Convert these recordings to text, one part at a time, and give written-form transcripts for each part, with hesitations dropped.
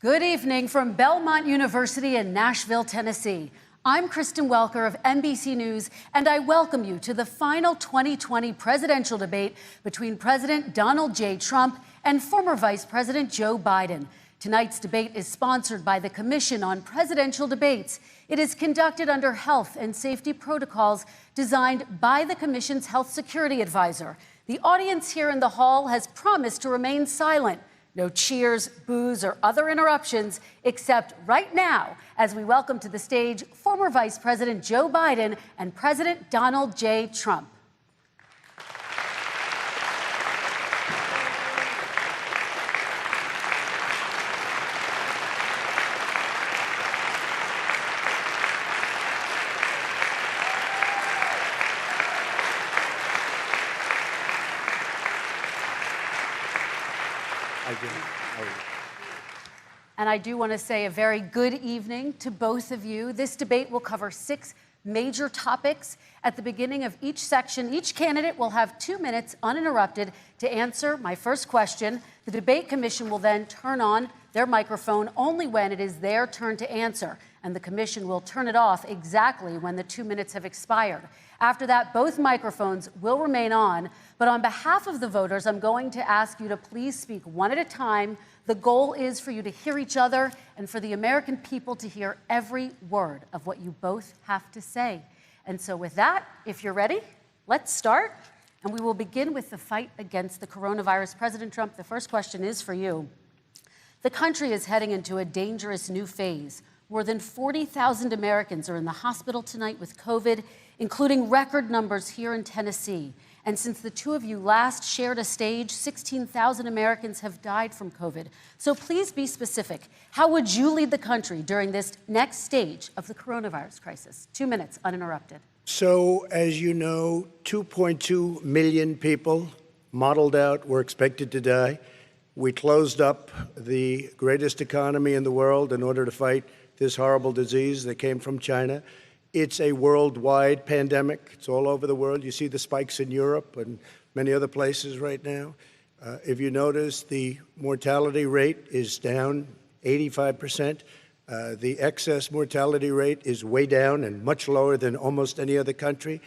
Good evening from Belmont University in Nashville, Tennessee. I'm Kristen Welker of NBC News, and I welcome you to the final 2020 presidential debate between President Donald J. Trump and former Vice President Joe Biden. Tonight's debate is sponsored by the Commission on Presidential Debates. It is conducted under health and safety protocols designed by the Commission's health security advisor. The audience here in the hall has promised to remain silent. No cheers, boos, or other interruptions, except right now, as we welcome to the stage former Vice President Joe Biden and President Donald J. Trump. And I do want to say a very good evening to both of you. This debate will cover 6 major topics. At the beginning of each section, each candidate will have 2 minutes uninterrupted to answer my first question. The Debate Commission will then turn on their microphone only when it is their turn to answer, and the Commission will turn it off exactly when the 2 minutes have expired. After that, both microphones will remain on, but on behalf of the voters, I'm going to ask you to please speak one at a time. The goal is for you to hear each other and for the American people to hear every word of what you both have to say. And so with that, if you're ready, let's start. And we will begin with the fight against the coronavirus. President Trump, the first question is for you. The country is heading into a dangerous new phase. More than 40,000 Americans are in the hospital tonight with COVID, including record numbers here in Tennessee. And since the two of you last shared a stage, 16,000 Americans have died from COVID. So please be specific. How would you lead the country during this next stage of the coronavirus crisis? 2 minutes, uninterrupted. So, as you know, 2.2 million people modeled out were expected to die. We closed up the greatest economy in the world in order to fight this horrible disease that came from China. It's a worldwide pandemic. It's all over the world. You see the spikes in Europe and many other places right now. If you notice, the mortality rate is down 85%. The excess mortality rate is way down and much lower than almost any other country.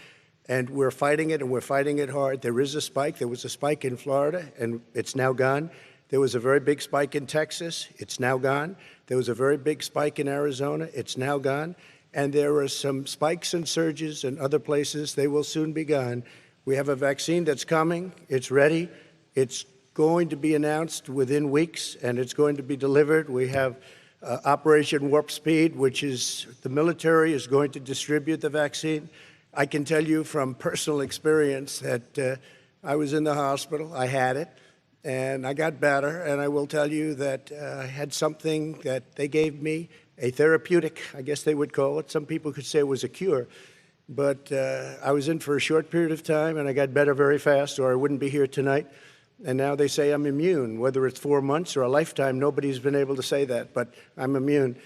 And we're fighting it, and we're fighting it hard. There is a spike. There was a spike in Florida, and it's now gone. There was a very big spike in Texas. It's now gone. There was a very big spike in Arizona. It's now gone. And there are some spikes and surges in other places. They will soon be gone. We have a vaccine that's coming. It's ready. It's going to be announced within weeks, and it's going to be delivered. We have Operation Warp Speed, which is the military is going to distribute the vaccine. I can tell you from personal experience that I was in the hospital. I had it, and I got better. And I will tell you that I had something that they gave me, a therapeutic, I guess they would call it. Some people could say it was a cure. But I was in for a short period of time, and I got better very fast, or I wouldn't be here tonight. And now they say I'm immune. Whether it's 4 months or a lifetime, nobody's been able to say that, but I'm immune.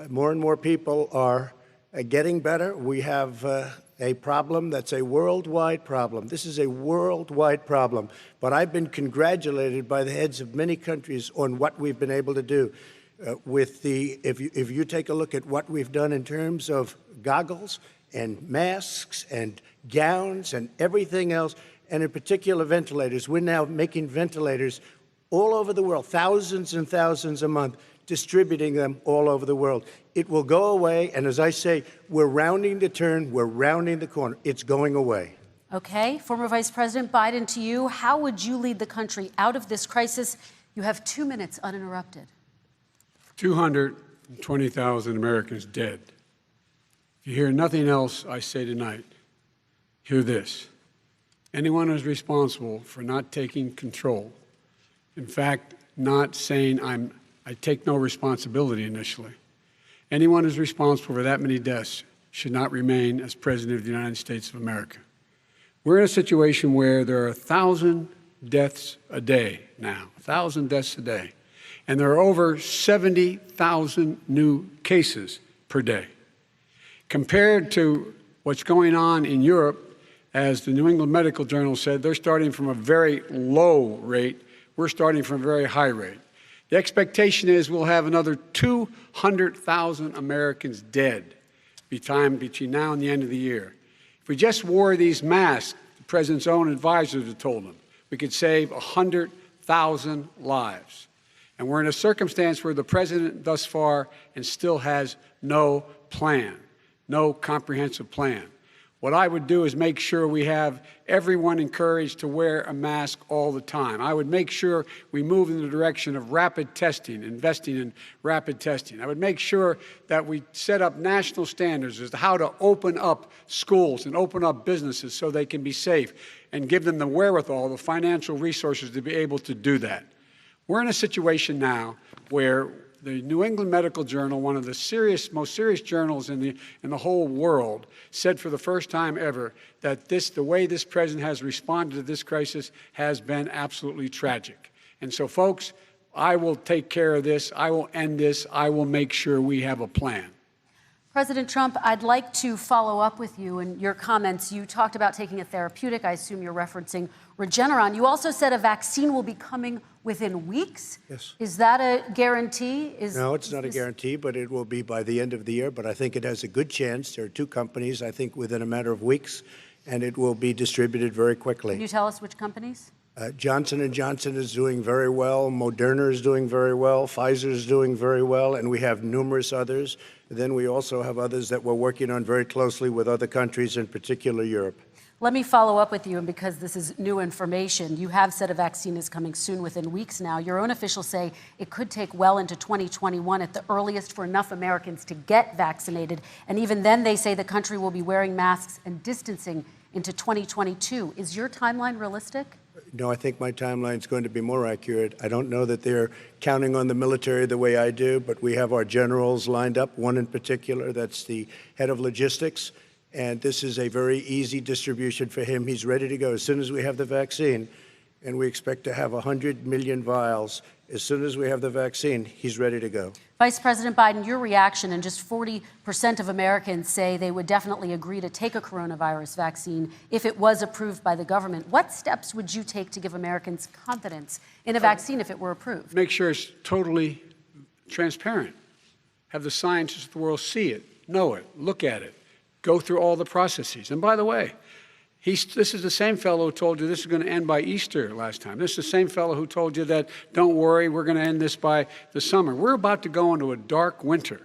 More and more people are getting better. We have a problem that's a worldwide problem. This is a worldwide problem. But I've been congratulated by the heads of many countries on what we've been able to do. If you take a look at what we've done in terms of goggles and masks and gowns and everything else, and in particular ventilators, we're now making ventilators all over the world, thousands and thousands a month, distributing them all over the world. It will go away, and as I say, we're rounding the turn, we're rounding the corner. It's going away. Okay, former Vice President Biden, to you, how would you lead the country out of this crisis? You have 2 minutes uninterrupted. 220,000 Americans dead. If you hear nothing else I say tonight, hear this. Anyone who's responsible for not taking control, in fact, not saying I take no responsibility initially, anyone who's responsible for that many deaths should not remain as President of the United States of America. We're in a situation where there are 1,000 deaths a day now, 1,000 deaths a day. And there are over 70,000 new cases per day. Compared to what's going on in Europe, as the New England Medical Journal said, they're starting from a very low rate. We're starting from a very high rate. The expectation is we'll have another 200,000 Americans dead between now and the end of the year. If we just wore these masks, the president's own advisors have told him, we could save 100,000 lives. And we're in a circumstance where the president thus far and still has no plan, no comprehensive plan. What I would do is make sure we have everyone encouraged to wear a mask all the time. I would make sure we move in the direction of rapid testing, investing in rapid testing. I would make sure that we set up national standards as to how to open up schools and open up businesses so they can be safe and give them the wherewithal, the financial resources to be able to do that. We're in a situation now where the New England Medical Journal, one of the most serious journals in the whole world, said for the first time ever that the way this president has responded to this crisis has been absolutely tragic. And so, folks, I will take care of this. I will end this. I will make sure we have a plan. President Trump, I'd like to follow up with you in your comments. You talked about taking a therapeutic. I assume you're referencing Regeneron. You also said a vaccine will be coming within weeks. Yes. Is that a guarantee? No, it's not a guarantee, but it will be by the end of the year. But I think it has a good chance. There are two companies, I think, within a matter of weeks, and it will be distributed very quickly. Can you tell us which companies? Johnson & Johnson is doing very well. Moderna is doing very well. Pfizer is doing very well. And we have numerous others. Then we also have others that we're working on very closely with other countries, in particular Europe. Let me follow up with you, and because this is new information, you have said a vaccine is coming soon, within weeks now. Your own officials say it could take well into 2021 at the earliest for enough Americans to get vaccinated. And even then, they say the country will be wearing masks and distancing into 2022. Is your timeline realistic? No, I think my timeline is going to be more accurate. I don't know that they're counting on the military the way I do, but we have our generals lined up, one in particular, that's the head of logistics. And this is a very easy distribution for him. He's ready to go as soon as we have the vaccine. And we expect to have 100 million vials. As soon as we have the vaccine, he's ready to go. Vice President Biden, your reaction, and just 40% of Americans say they would definitely agree to take a coronavirus vaccine if it was approved by the government. What steps would you take to give Americans confidence in a vaccine if it were approved? Make sure it's totally transparent. Have the scientists of the world see it, know it, look at it, go through all the processes. And by the way, this is the same fellow who told you this is going to end by Easter last time. This is the same fellow who told you that, don't worry, we're going to end this by the summer. We're about to go into a dark winter.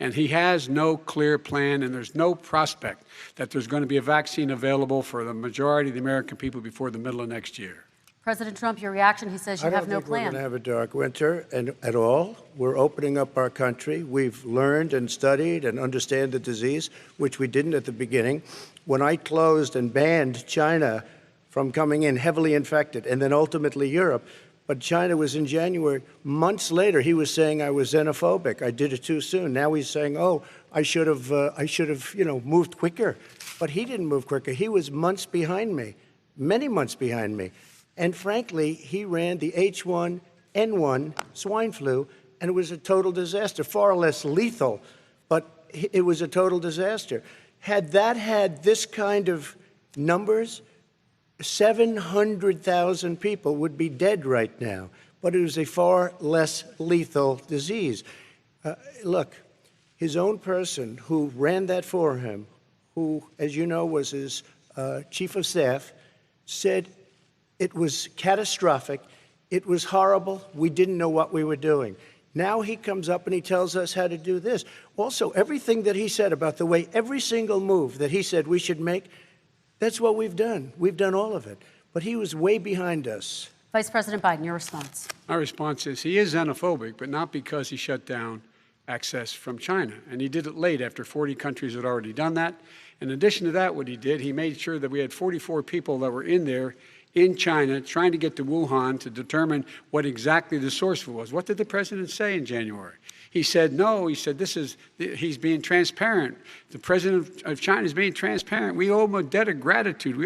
And he has no clear plan, and there's no prospect that there's going to be a vaccine available for the majority of the American people before the middle of next year. President Trump, your reaction, he says you have no plan. I don't think we're going to have a dark winter at all. We're opening up our country. We've learned and studied and understand the disease, which we didn't at the beginning. When I closed and banned China from coming in heavily infected, and then ultimately Europe, but China was in January. Months later, he was saying I was xenophobic. I did it too soon. Now he's saying, oh, I should have, moved quicker. But he didn't move quicker. He was months behind me, many months behind me. And frankly, he ran the H1N1 swine flu, and it was a total disaster, far less lethal, but it was a total disaster. Had that had this kind of numbers, 700,000 people would be dead right now, but it was a far less lethal disease. Look, his own person who ran that for him, who, as you know, was his chief of staff, said it was catastrophic, it was horrible, we didn't know what we were doing. Now he comes up and he tells us how to do this. Also, everything that he said about the way every single move that he said we should make, that's what we've done. We've done all of it. But he was way behind us. Vice President Biden, your response. My response is he is xenophobic, but not because he shut down access from China. And he did it late after 40 countries had already done that. In addition to that, what he did, he made sure that we had 44 people that were in there in China trying to get to Wuhan to determine what exactly the source was. What did the president say in January? He said, no, he said, he's being transparent. The president of China is being transparent. We owe him a debt of gratitude.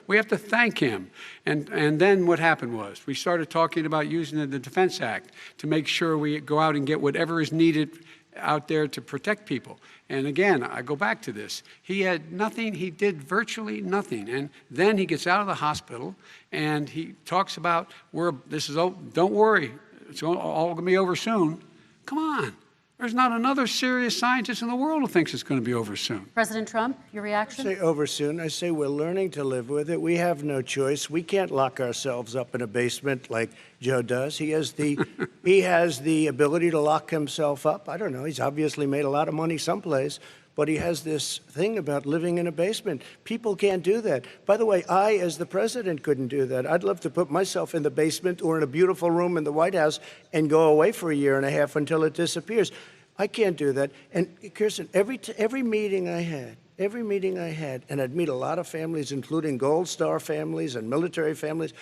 We have to thank him. And then what happened was we started talking about using the Defense Act to make sure we go out and get whatever is needed out there to protect people. And again, I go back to this. He had nothing. He did virtually nothing. And then he gets out of the hospital and he talks about, don't worry, it's all going to be over soon. Come on. There's not another serious scientist in the world who thinks it's going to be over soon. President Trump, your reaction? I say over soon. I say we're learning to live with it. We have no choice. We can't lock ourselves up in a basement like Joe does. He has the ability to lock himself up. I don't know. He's obviously made a lot of money someplace, but he has this thing about living in a basement. People can't do that. By the way, I, as the president, couldn't do that. I'd love to put myself in the basement or in a beautiful room in the White House and go away for a year and a half until it disappears. I can't do that. And Kirsten, every meeting I had, and I'd meet a lot of families, including Gold Star families and military families,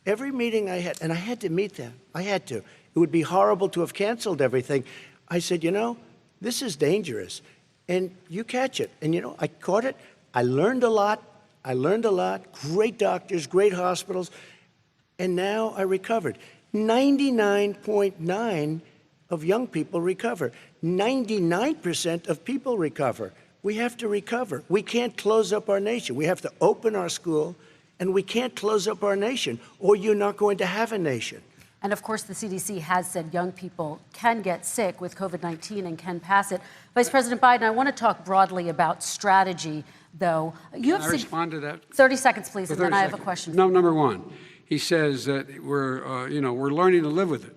every meeting I had, and I had to meet them. I had to. It would be horrible to have canceled everything. I said, this is dangerous. And you catch it. And, I caught it. I learned a lot. Great doctors, great hospitals. And now I recovered. 99.9 of young people recover. 99% of people recover. We have to recover. We can't close up our nation. We have to open our school, and we can't close up our nation, or you're not going to have a nation. And of course, the CDC has said young people can get sick with COVID-19 and can pass it. Vice President Biden, I want to talk broadly about strategy, though. Can I respond to that? 30 seconds, please, and then I have a question. No, number one, he says that we're learning to live with it.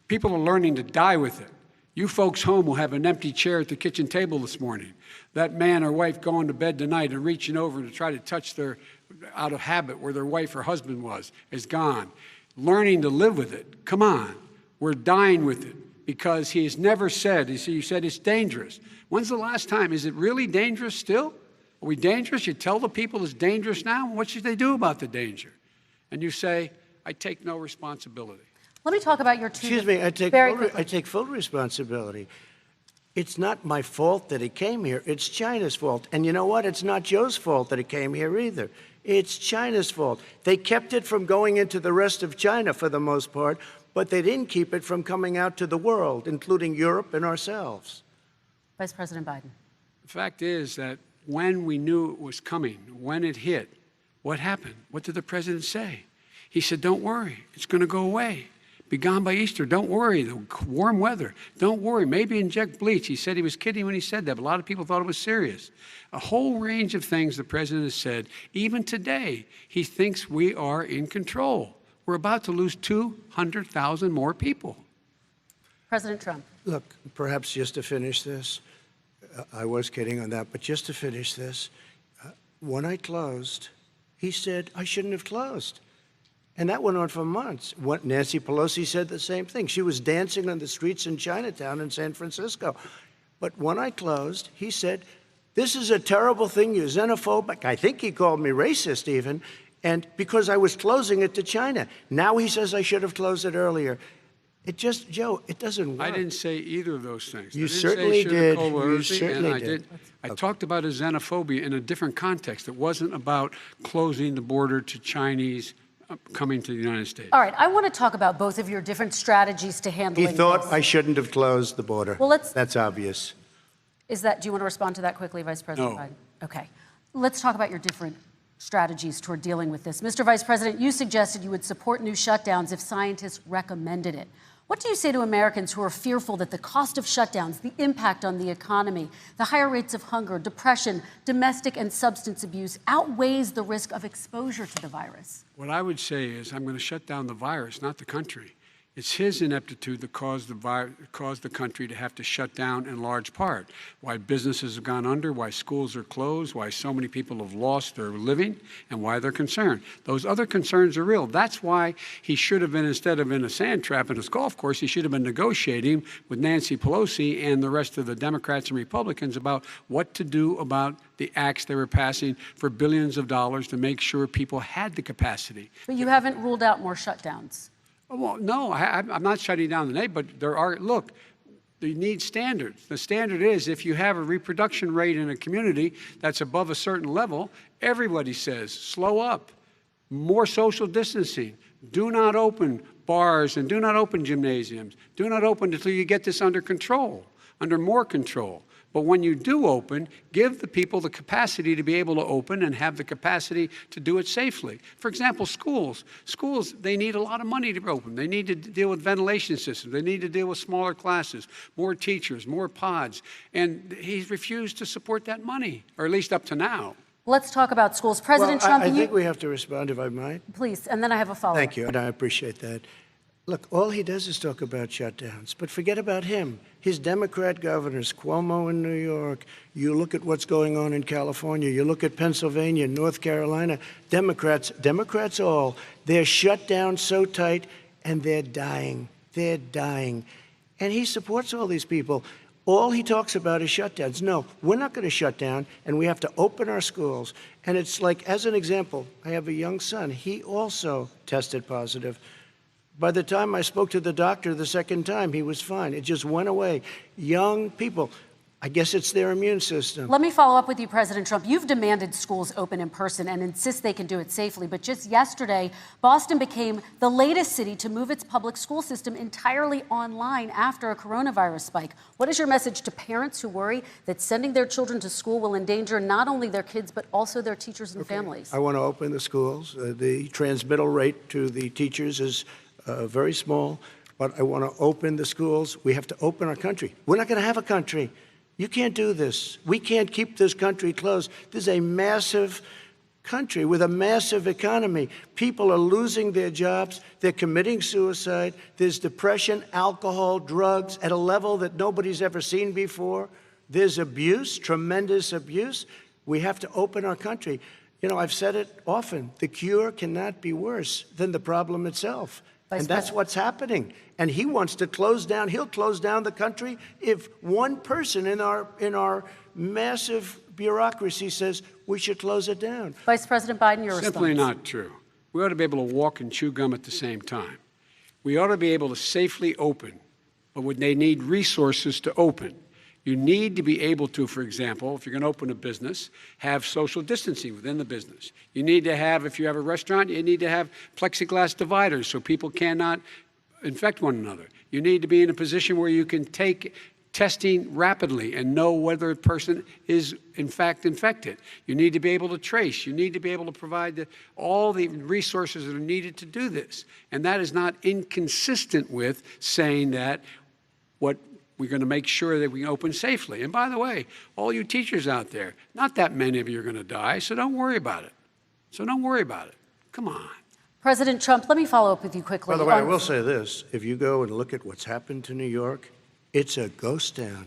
People are learning to die with it. You folks home will have an empty chair at the kitchen table this morning. That man or wife going to bed tonight and reaching over to try to touch out of habit where their wife or husband was, is gone. Learning to live with it. Come on. We're dying with it because he has never said, you said it's dangerous. When's the last time? Is it really dangerous still? Are we dangerous? You tell the people it's dangerous now? What should they do about the danger? And you say, I take no responsibility. Let me talk about your two. Excuse me, I take full responsibility. It's not my fault that he came here. It's China's fault. And you know what? It's not Joe's fault that he came here either. It's China's fault. They kept it from going into the rest of China for the most part, but they didn't keep it from coming out to the world, including Europe and ourselves. Vice President Biden. The fact is that when we knew it was coming, when it hit, what happened? What did the president say? He said, don't worry, it's going to go away. Be gone by Easter. Don't worry. The warm weather. Don't worry. Maybe inject bleach. He said he was kidding when he said that, but a lot of people thought it was serious. A whole range of things the president has said. Even today, he thinks we are in control. We're about to lose 200,000 more people. President Trump. Look, perhaps just to finish this, I was kidding on that, but just to finish this, when I closed, he said I shouldn't have closed. And that went on for months. Nancy Pelosi said the same thing. She was dancing on the streets in Chinatown in San Francisco. But when I closed, he said, this is a terrible thing, you're xenophobic. I think he called me racist even, and because I was closing it to China. Now he says I should have closed it earlier. Joe, it doesn't work. I didn't say either of those things. You certainly did. You certainly did. I talked about his xenophobia in a different context. It wasn't about closing the border to Chinese coming to the United States. All right, I want to talk about both of your different strategies to handling He thought this. I shouldn't have closed the border. Well, that's obvious. Do you want to respond to that quickly, Vice President No. Biden? Okay. Let's talk about your different strategies toward dealing with this. Mr. Vice President, you suggested you would support new shutdowns if scientists recommended it. What do you say to Americans who are fearful that the cost of shutdowns, the impact on the economy, the higher rates of hunger, depression, domestic and substance abuse outweighs the risk of exposure to the virus? What I would say is I'm going to shut down the virus, not the country. It's his ineptitude that caused the country to have to shut down in large part. Why businesses have gone under, why schools are closed, why so many people have lost their living, and why they're concerned. Those other concerns are real. That's why he should have been, instead of in a sand trap in his golf course, he should have been negotiating with Nancy Pelosi and the rest of the Democrats and Republicans about what to do about the acts they were passing for billions of dollars to make sure people had the capacity. But you haven't ruled out more shutdowns. Well, no, I'm not shutting down the name, but there are, look, you need standards. The standard is if you have a reproduction rate in a community that's above a certain level, everybody says, slow up, more social distancing, do not open bars and do not open gymnasiums, do not open until you get this under control. under more control. But when you do open, give the people the capacity to be able to open and have the capacity to do it safely. For example, schools. Schools, they need a lot of money to open. They need to deal with ventilation systems. They need to deal with smaller classes, more teachers, more pods. And he's refused to support that money, or at least up to now. Let's talk about schools. President Trump, I think we have to respond, if I might. Please, and then I have a follow-up. Thank you, and I appreciate that. Look, all he does is talk about shutdowns, but forget about him. His Democrat governors, Cuomo in New York, you look at what's going on in California, you look at Pennsylvania, North Carolina, Democrats all, they're shut down so tight, and they're dying. They're dying. And he supports all these people. All he talks about is shutdowns. No, we're not going to shut down, and we have to open our schools. And it's like, as an example, I have a young son. He also tested positive. By the time I spoke to the doctor the second time, he was fine. It just went away. Young people, I guess it's their immune system. Let me follow up with you, President Trump. You've demanded schools open in person and insist they can do it safely. But just yesterday, Boston became the latest city to move its public school system entirely online after a coronavirus spike. What is your message to parents who worry that sending their children to school will endanger not only their kids, but also their teachers and families? I want to open the schools. The transmittal rate to the teachers is very small, but I want to open the schools. We have to open our country. We're not going to have a country. You can't do this. We can't keep this country closed. This is a massive country with a massive economy. People are losing their jobs. They're committing suicide. There's depression, alcohol, drugs at a level that nobody's ever seen before. There's abuse, tremendous abuse. We have to open our country. You know, I've said it often. The cure cannot be worse than the problem itself. And that's what's happening. And he wants to close down. He'll close down the country if one person in our massive bureaucracy says we should close it down. Vice President Biden, your response. Simply not true. We ought to be able to walk and chew gum at the same time. We ought to be able to safely open, but when they need resources to open. You need to be able to, for example, if you're going to open a business, have social distancing within the business. You need to have, if you have a restaurant, you need to have plexiglass dividers so people cannot infect one another. You need to be in a position where you can take testing rapidly and know whether a person is, in fact, infected. You need to be able to trace. You need to be able to provide all the resources that are needed to do this. And that is not inconsistent with saying that we're going to make sure that we can open safely. And by the way, all you teachers out there, not that many of you are going to die, so don't worry about it. Come on. President Trump, let me follow up with you quickly. By the way, I will say this. If you go and look at what's happened to New York, it's a ghost town.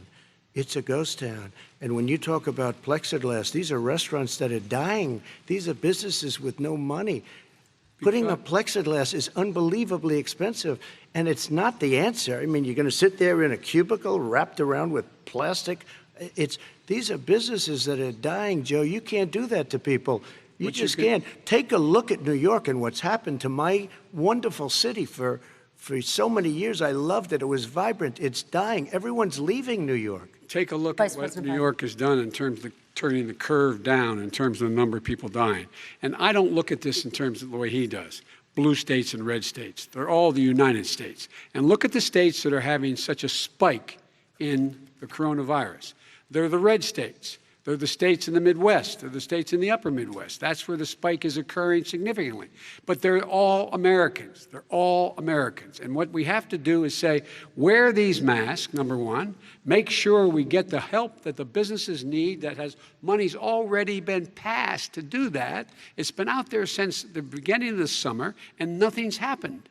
It's a ghost town. And when you talk about plexiglass, these are restaurants that are dying. These are businesses with no money. Putting up plexiglass is unbelievably expensive, and it's not the answer. I mean, you're going to sit there in a cubicle wrapped around with plastic. These are businesses that are dying, Joe. You can't do that to people. You just can't. Take a look at New York and what's happened to my wonderful city for so many years. I loved it. It was vibrant. It's dying. Everyone's leaving New York. Take a look at what New York has done in terms of turning the curve down in terms of the number of people dying. And I don't look at this in terms of the way he does. Blue states and red states. They're all the United States. And look at the states that are having such a spike in the coronavirus. They're the red states. They're the states in the Midwest. They're the states in the upper Midwest. That's where the spike is occurring significantly. But they're all Americans. They're all Americans. And what we have to do is say, wear these masks, number one. Make sure we get the help that the businesses need that has money's already been passed to do that. It's been out there since the beginning of the summer, and nothing's happened.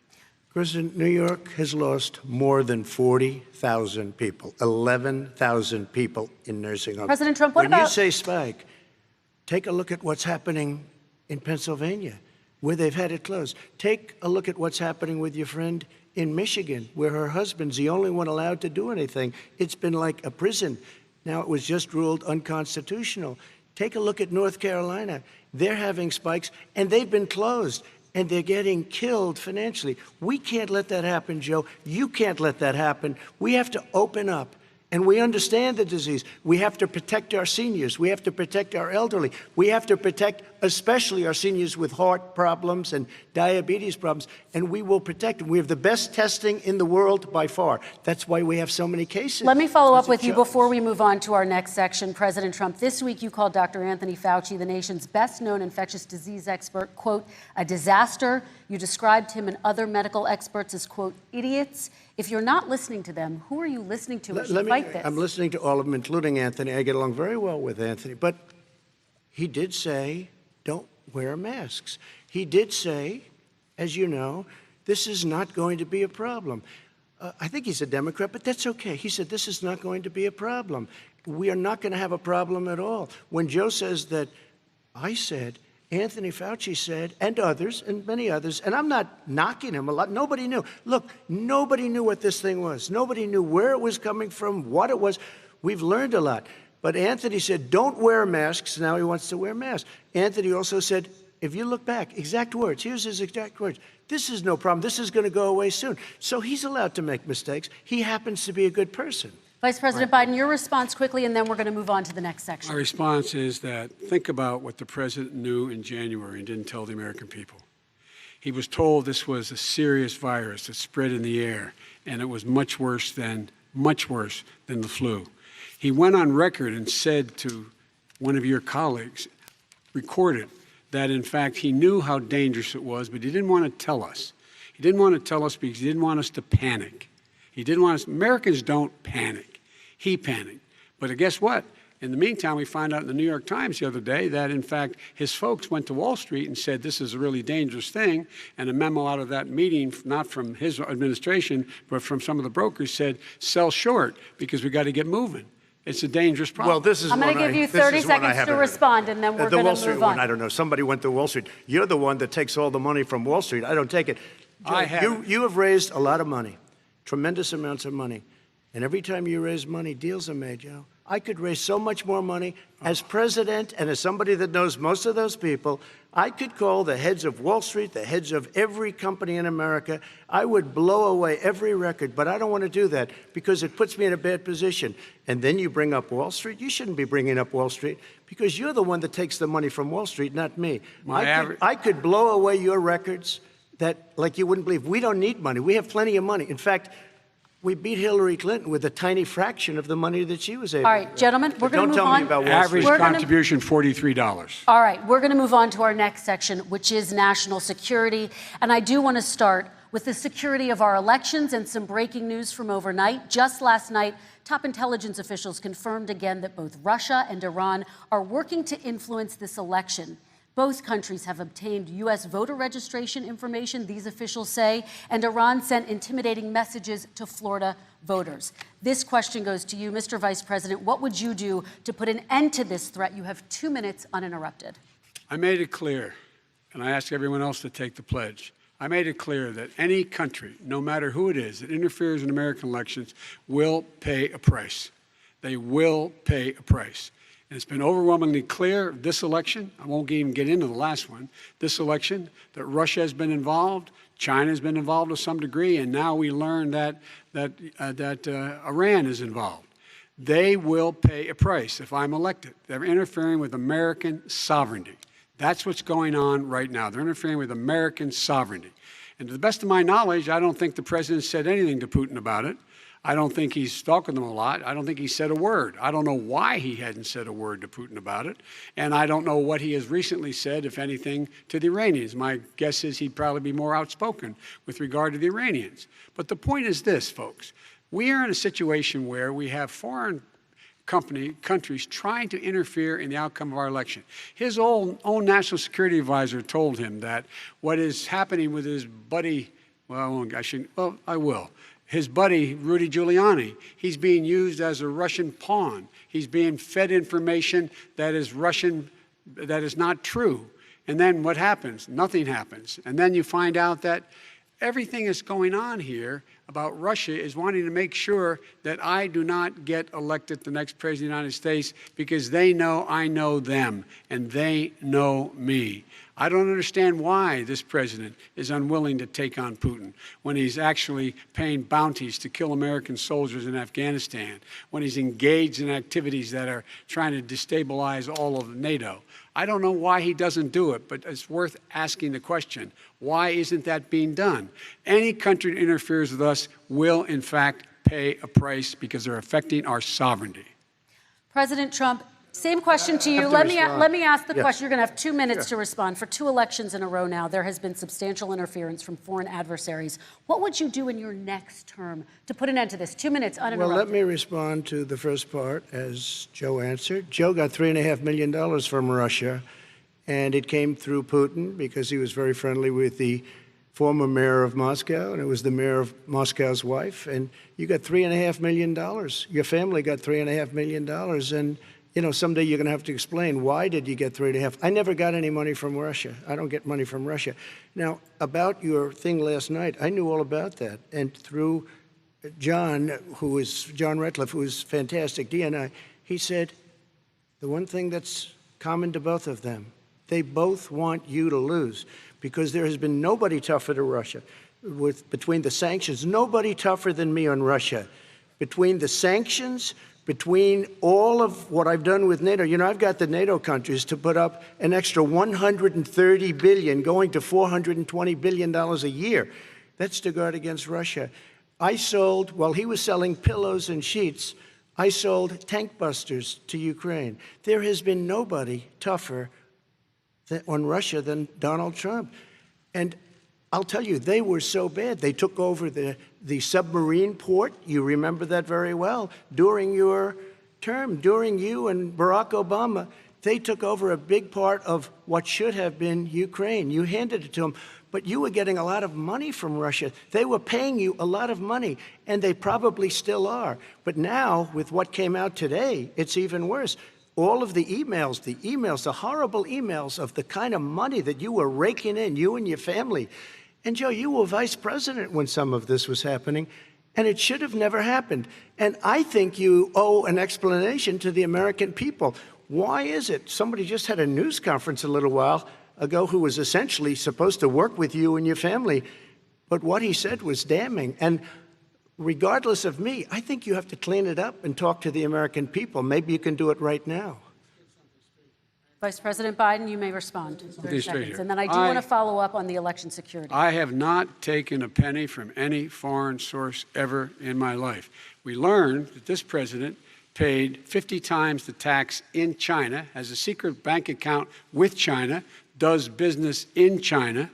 President, New York has lost more than 40,000 people, 11,000 people in nursing homes. President Trump, what about... When you say spike, take a look at what's happening in Pennsylvania, where they've had it closed. Take a look at what's happening with your friend in Michigan, where her husband's the only one allowed to do anything. It's been like a prison. Now it was just ruled unconstitutional. Take a look at North Carolina. They're having spikes, and they've been closed. And they're getting killed financially. We can't let that happen, Joe. You can't let that happen. We have to open up. And we understand the disease. We have to protect our seniors. We have to protect our elderly. We have to protect especially our seniors with heart problems and diabetes problems, and we will protect them. We have the best testing in the world by far. That's why we have so many cases. Let me follow up with you before we move on to our next section. President Trump, this week you called Dr. Anthony Fauci, the nation's best-known infectious disease expert, quote, a disaster. You described him and other medical experts as, quote, idiots. If you're not listening to them, who are you listening to as you fight this? I'm listening to all of them, including Anthony. I get along very well with Anthony. But he did say, don't wear masks. He did say, as you know, this is not going to be a problem. I think he's a Democrat, but that's okay. He said, this is not going to be a problem. We are not going to have a problem at all. When Joe says that, I said, Anthony Fauci said, and others, and many others, and I'm not knocking him a lot. Nobody knew. Look, nobody knew what this thing was. Nobody knew where it was coming from, what it was. We've learned a lot. But Anthony said, don't wear masks. Now he wants to wear masks. Anthony also said, if you look back, exact words, here's his exact words. This is no problem. This is going to go away soon. So he's allowed to make mistakes. He happens to be a good person. Vice President Biden, your response quickly, and then we're going to move on to the next section. My response is that think about what the president knew in January and didn't tell the American people. He was told this was a serious virus that spread in the air, and it was much worse than the flu. He went on record and said to one of your colleagues, recorded, that in fact he knew how dangerous it was, but he didn't want to tell us. He didn't want to tell us because he didn't want us to panic. He didn't want us. Americans don't panic. He panicked. But guess what? In the meantime, we find out in the New York Times the other day that, in fact, his folks went to Wall Street and said this is a really dangerous thing. And a memo out of that meeting, not from his administration, but from some of the brokers, said sell short because we got to get moving. It's a dangerous problem. Well, this is I'm going to give you 30 seconds to respond, and then we're going to move on. I don't know. Somebody went to Wall Street. You're the one that takes all the money from Wall Street. I don't take it. You have raised a lot of money, tremendous amounts of money. And every time you raise money, deals are made, Joe. I could raise so much more money. As president and as somebody that knows most of those people, I could call the heads of Wall Street, the heads of every company in America. I would blow away every record, but I don't want to do that because it puts me in a bad position. And then you bring up Wall Street. You shouldn't be bringing up Wall Street because you're the one that takes the money from Wall Street, not me. I could blow away your records that, like you wouldn't believe. We don't need money. We have plenty of money. In fact, we beat Hillary Clinton with a tiny fraction of the money that she was able to. All right, gentlemen, we're going to move on. Don't tell me about Wall Street. Average contribution, $43. All right, we're going to move on to our next section, which is national security. And I do want to start with the security of our elections and some breaking news from overnight. Just last night, top intelligence officials confirmed again that both Russia and Iran are working to influence this election. Both countries have obtained U.S. voter registration information, these officials say, and Iran sent intimidating messages to Florida voters. This question goes to you, Mr. Vice President. What would you do to put an end to this threat? You have 2 minutes uninterrupted. I made it clear, and I ask everyone else to take the pledge. I made it clear that any country, no matter who it is, that interferes in American elections will pay a price. They will pay a price. And it's been overwhelmingly clear this election, I won't even get into the last one, this election, that Russia has been involved, China has been involved to some degree, and now we learn that Iran is involved. They will pay a price if I'm elected. They're interfering with American sovereignty. That's what's going on right now. They're interfering with American sovereignty. And to the best of my knowledge, I don't think the president said anything to Putin about it. I don't think he's talking to them a lot. I don't think he said a word. I don't know why he hadn't said a word to Putin about it. And I don't know what he has recently said, if anything, to the Iranians. My guess is he'd probably be more outspoken with regard to the Iranians. But the point is this, folks. We are in a situation where we have foreign countries trying to interfere in the outcome of our election. His own national security advisor told him that what is happening with his buddy, I will. His buddy, Rudy Giuliani, he's being used as a Russian pawn. He's being fed information that is Russian, that is not true. And then what happens? Nothing happens. And then you find out that everything that's going on here about Russia is wanting to make sure that I do not get elected the next president of the United States because they know I know them and they know me. I don't understand why this president is unwilling to take on Putin when he's actually paying bounties to kill American soldiers in Afghanistan, when he's engaged in activities that are trying to destabilize all of NATO. I don't know why he doesn't do it, but it's worth asking the question. Why isn't that being done? Any country that interferes with us will, in fact, pay a price because they're affecting our sovereignty. President Trump, same question to you. Let me ask the question. You're going to have 2 minutes to respond. For 2 elections in a row now, there has been substantial interference from foreign adversaries. What would you do in your next term to put an end to this? 2 minutes, uninterrupted. Well, let me respond to the first part, as Joe answered. Joe got $3.5 million from Russia, and it came through Putin because he was very friendly with the former mayor of Moscow, and it was the mayor of Moscow's wife. And you got $3.5 million. Your family got $3.5 million. And, you know, someday you're going to have to explain, why did you get 3.5? I never got any money from Russia. I don't get money from Russia. Now, about your thing last night, I knew all about that. And through John Ratcliffe, who is fantastic, DNI, he said, the one thing that's common to both of them, they both want you to lose, because there has been nobody tougher to Russia. Between the sanctions, nobody tougher than me on Russia. Between the sanctions, between all of what I've done with NATO, you know, I've got the NATO countries to put up an extra $130 billion, going to $420 billion a year. That's to guard against Russia. I sold, while he was selling pillows and sheets, I sold tank busters to Ukraine. There has been nobody tougher on Russia than Donald Trump. And I'll tell you, they were so bad. They took over the submarine port. You remember that very well. During your term, during you and Barack Obama, they took over a big part of what should have been Ukraine. You handed it to them, but you were getting a lot of money from Russia. They were paying you a lot of money, and they probably still are. But now, with what came out today, it's even worse. All of the emails, the horrible emails of the kind of money that you were raking in, you and your family. And Joe, you were vice president when some of this was happening, and it should have never happened. And I think you owe an explanation to the American people. Why is it? Somebody just had a news conference a little while ago who was essentially supposed to work with you and your family, but what he said was damning. And regardless of me, I think you have to clean it up and talk to the American people. Maybe you can do it right now. Vice President Biden, you may respond. 30 seconds. And then I do want to follow up on the election security. I have not taken a penny from any foreign source ever in my life. We learned that this president paid 50 times the tax in China, has a secret bank account with China, does business in China,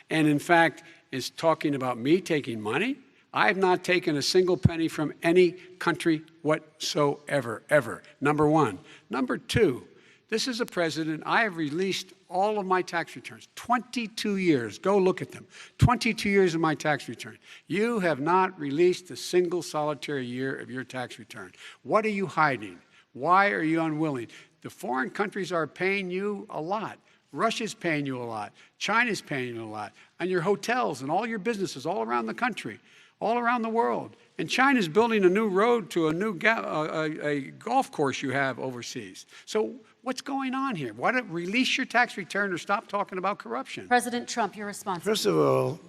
and in fact is talking about me taking money. I have not taken a single penny from any country whatsoever, ever. Number one. Number two, this is a president, I have released all of my tax returns, 22 years. Go look at them. 22 years of my tax return. You have not released a single solitary year of your tax return. What are you hiding? Why are you unwilling? The foreign countries are paying you a lot. Russia's paying you a lot. China's paying you a lot. And your hotels and all your businesses all around the country, all around the world. And China's building a new road to a new a golf course you have overseas. So what's going on here? Why don't release your tax return or stop talking about corruption? President Trump, your response. First of all,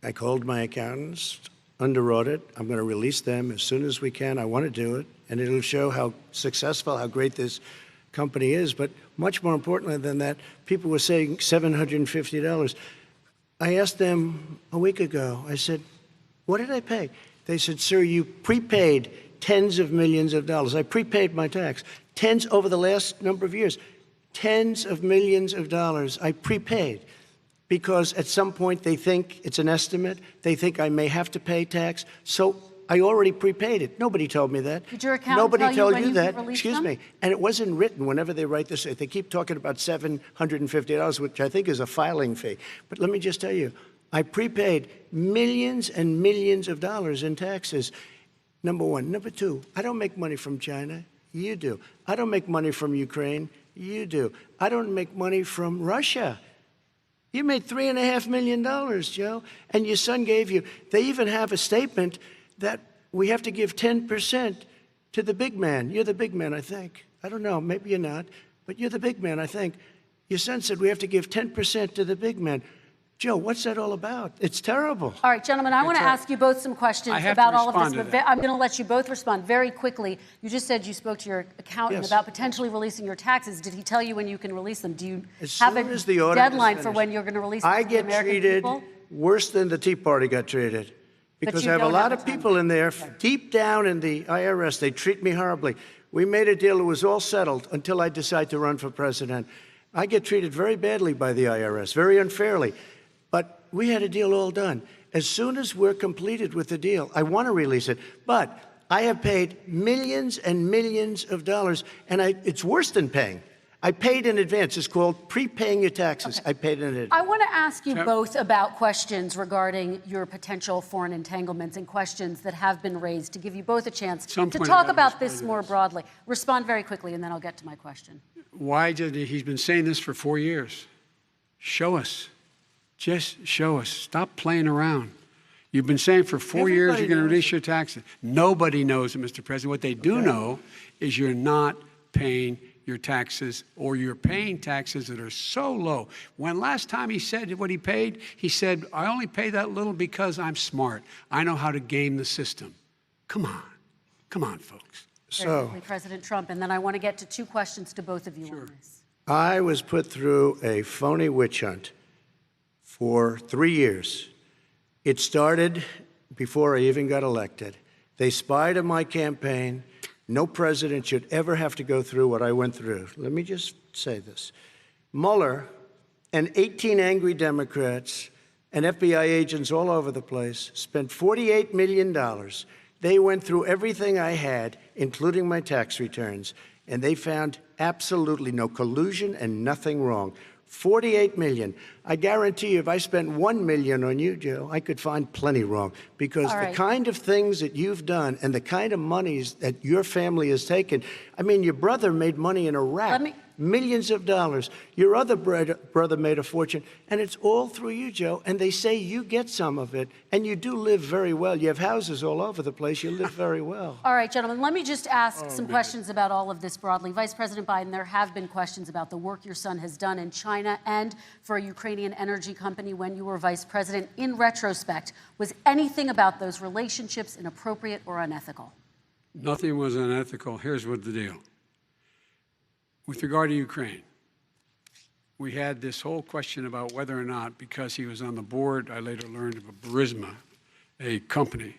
I called my accountants under audit. I'm going to release them as soon as we can. I want to do it, and it'll show how successful, how great this company is. But much more importantly than that, people were saying $750. I asked them a week ago, I said, what did I pay? They said, sir, you prepaid tens of millions of dollars. I prepaid my tax. Tens over the last number of years. Tens of millions of dollars I prepaid because at some point they think it's an estimate. They think I may have to pay tax. So I already prepaid it. Nobody told me that. Did your accountant Nobody tell told you when you you that. could release Excuse them? me. And it wasn't written whenever they write this. They keep talking about $750, which I think is a filing fee. But let me just tell you, I prepaid millions and millions of dollars in taxes. Number one. Number two, I don't make money from China. You do. I don't make money from Ukraine. You do. I don't make money from Russia. You made $3.5 million, Joe, and your son gave you. They even have a statement that we have to give 10% to the big man. You're the big man, I think. I don't know. Maybe you're not, but you're the big man, I think. Your son said we have to give 10% to the big man. Joe, what's that all about? It's terrible. All right, gentlemen, I want to ask you both some questions about all of this, but I'm going to let you both respond very quickly. You just said you spoke to your accountant about potentially releasing your taxes. Did he tell you when you can release them? Do you have a deadline for when you're going to release them to the American people? I get treated worse than the Tea Party got treated. Because I have a lot of people in there, deep down in the IRS, they treat me horribly. We made a deal, it was all settled until I decide to run for president. I get treated very badly by the IRS, very unfairly. But we had a deal all done. As soon as we're completed with the deal, I want to release it. But I have paid millions and millions of dollars, and it's worse than paying. I paid in advance. It's called prepaying your taxes. I paid in advance. I want to ask you both about questions regarding your potential foreign entanglements and questions that have been raised to give you both a chance to talk about this more broadly. Respond very quickly, and then I'll get to my question. Why did he's been saying this for 4 years? Show us. Just show us. Stop playing around. You've been saying for 4 years you're going to release your taxes. Nobody knows it, Mr. President. What they do know is you're not paying your taxes, or you're paying taxes that are so low. When last time he said what he paid, he said, I only pay that little because I'm smart. I know how to game the system. Come on. Come on, folks. So, President Trump, and then I want to get to two questions to both of you on this. I was put through a phony witch hunt for 3 years. It started before I even got elected. They spied on my campaign. No president should ever have to go through what I went through. Let me just say this. Mueller and 18 angry Democrats and FBI agents all over the place spent $48 million. They went through everything I had, including my tax returns, and they found absolutely no collusion and nothing wrong. $48 million. I guarantee you, if I spent $1 million on you, Joe, I could find plenty wrong. Because the kind of things that you've done and the kind of monies that your family has taken, I mean, your brother made money in Iraq, millions of dollars. Your other brother made a fortune, and it's all through you, Joe. And they say you get some of it, and you do live very well. You have houses all over the place. You live very well. All right, gentlemen, let me just ask some questions about all of this broadly. Vice President Biden, there have been questions about the work your son has done in China and for a Ukrainian energy company when you were vice president. In retrospect, was anything about those relationships inappropriate or unethical? Nothing was unethical. Here's what the deal. With regard to Ukraine, we had this whole question about whether or not, because he was on the board, I later learned of a Burisma, a company,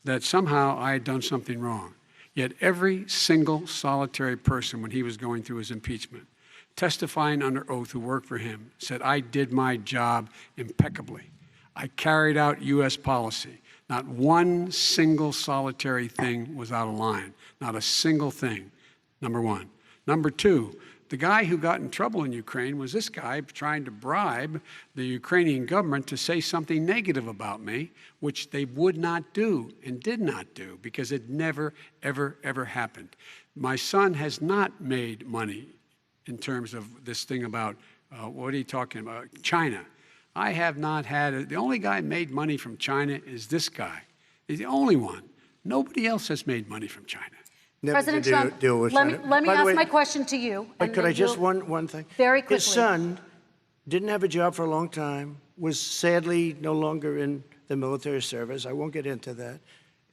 that somehow I had done something wrong. Yet every single solitary person, when he was going through his impeachment, testifying under oath who worked for him, said, I did my job impeccably. I carried out U.S. policy. Not one single solitary thing was out of line. Not a single thing, number one. Number two, the guy who got in trouble in Ukraine was this guy trying to bribe the Ukrainian government to say something negative about me, which they would not do and did not do because it never, ever, ever happened. My son has not made money in terms of this thing about, what are you talking about, China. I have not had, the only guy made money from China is this guy. He's the only one. Nobody else has made money from China. President Trump, let me ask my question to you. But could I just one thing? Very quickly. His son didn't have a job for a long time, was sadly no longer in the military service. I won't get into that.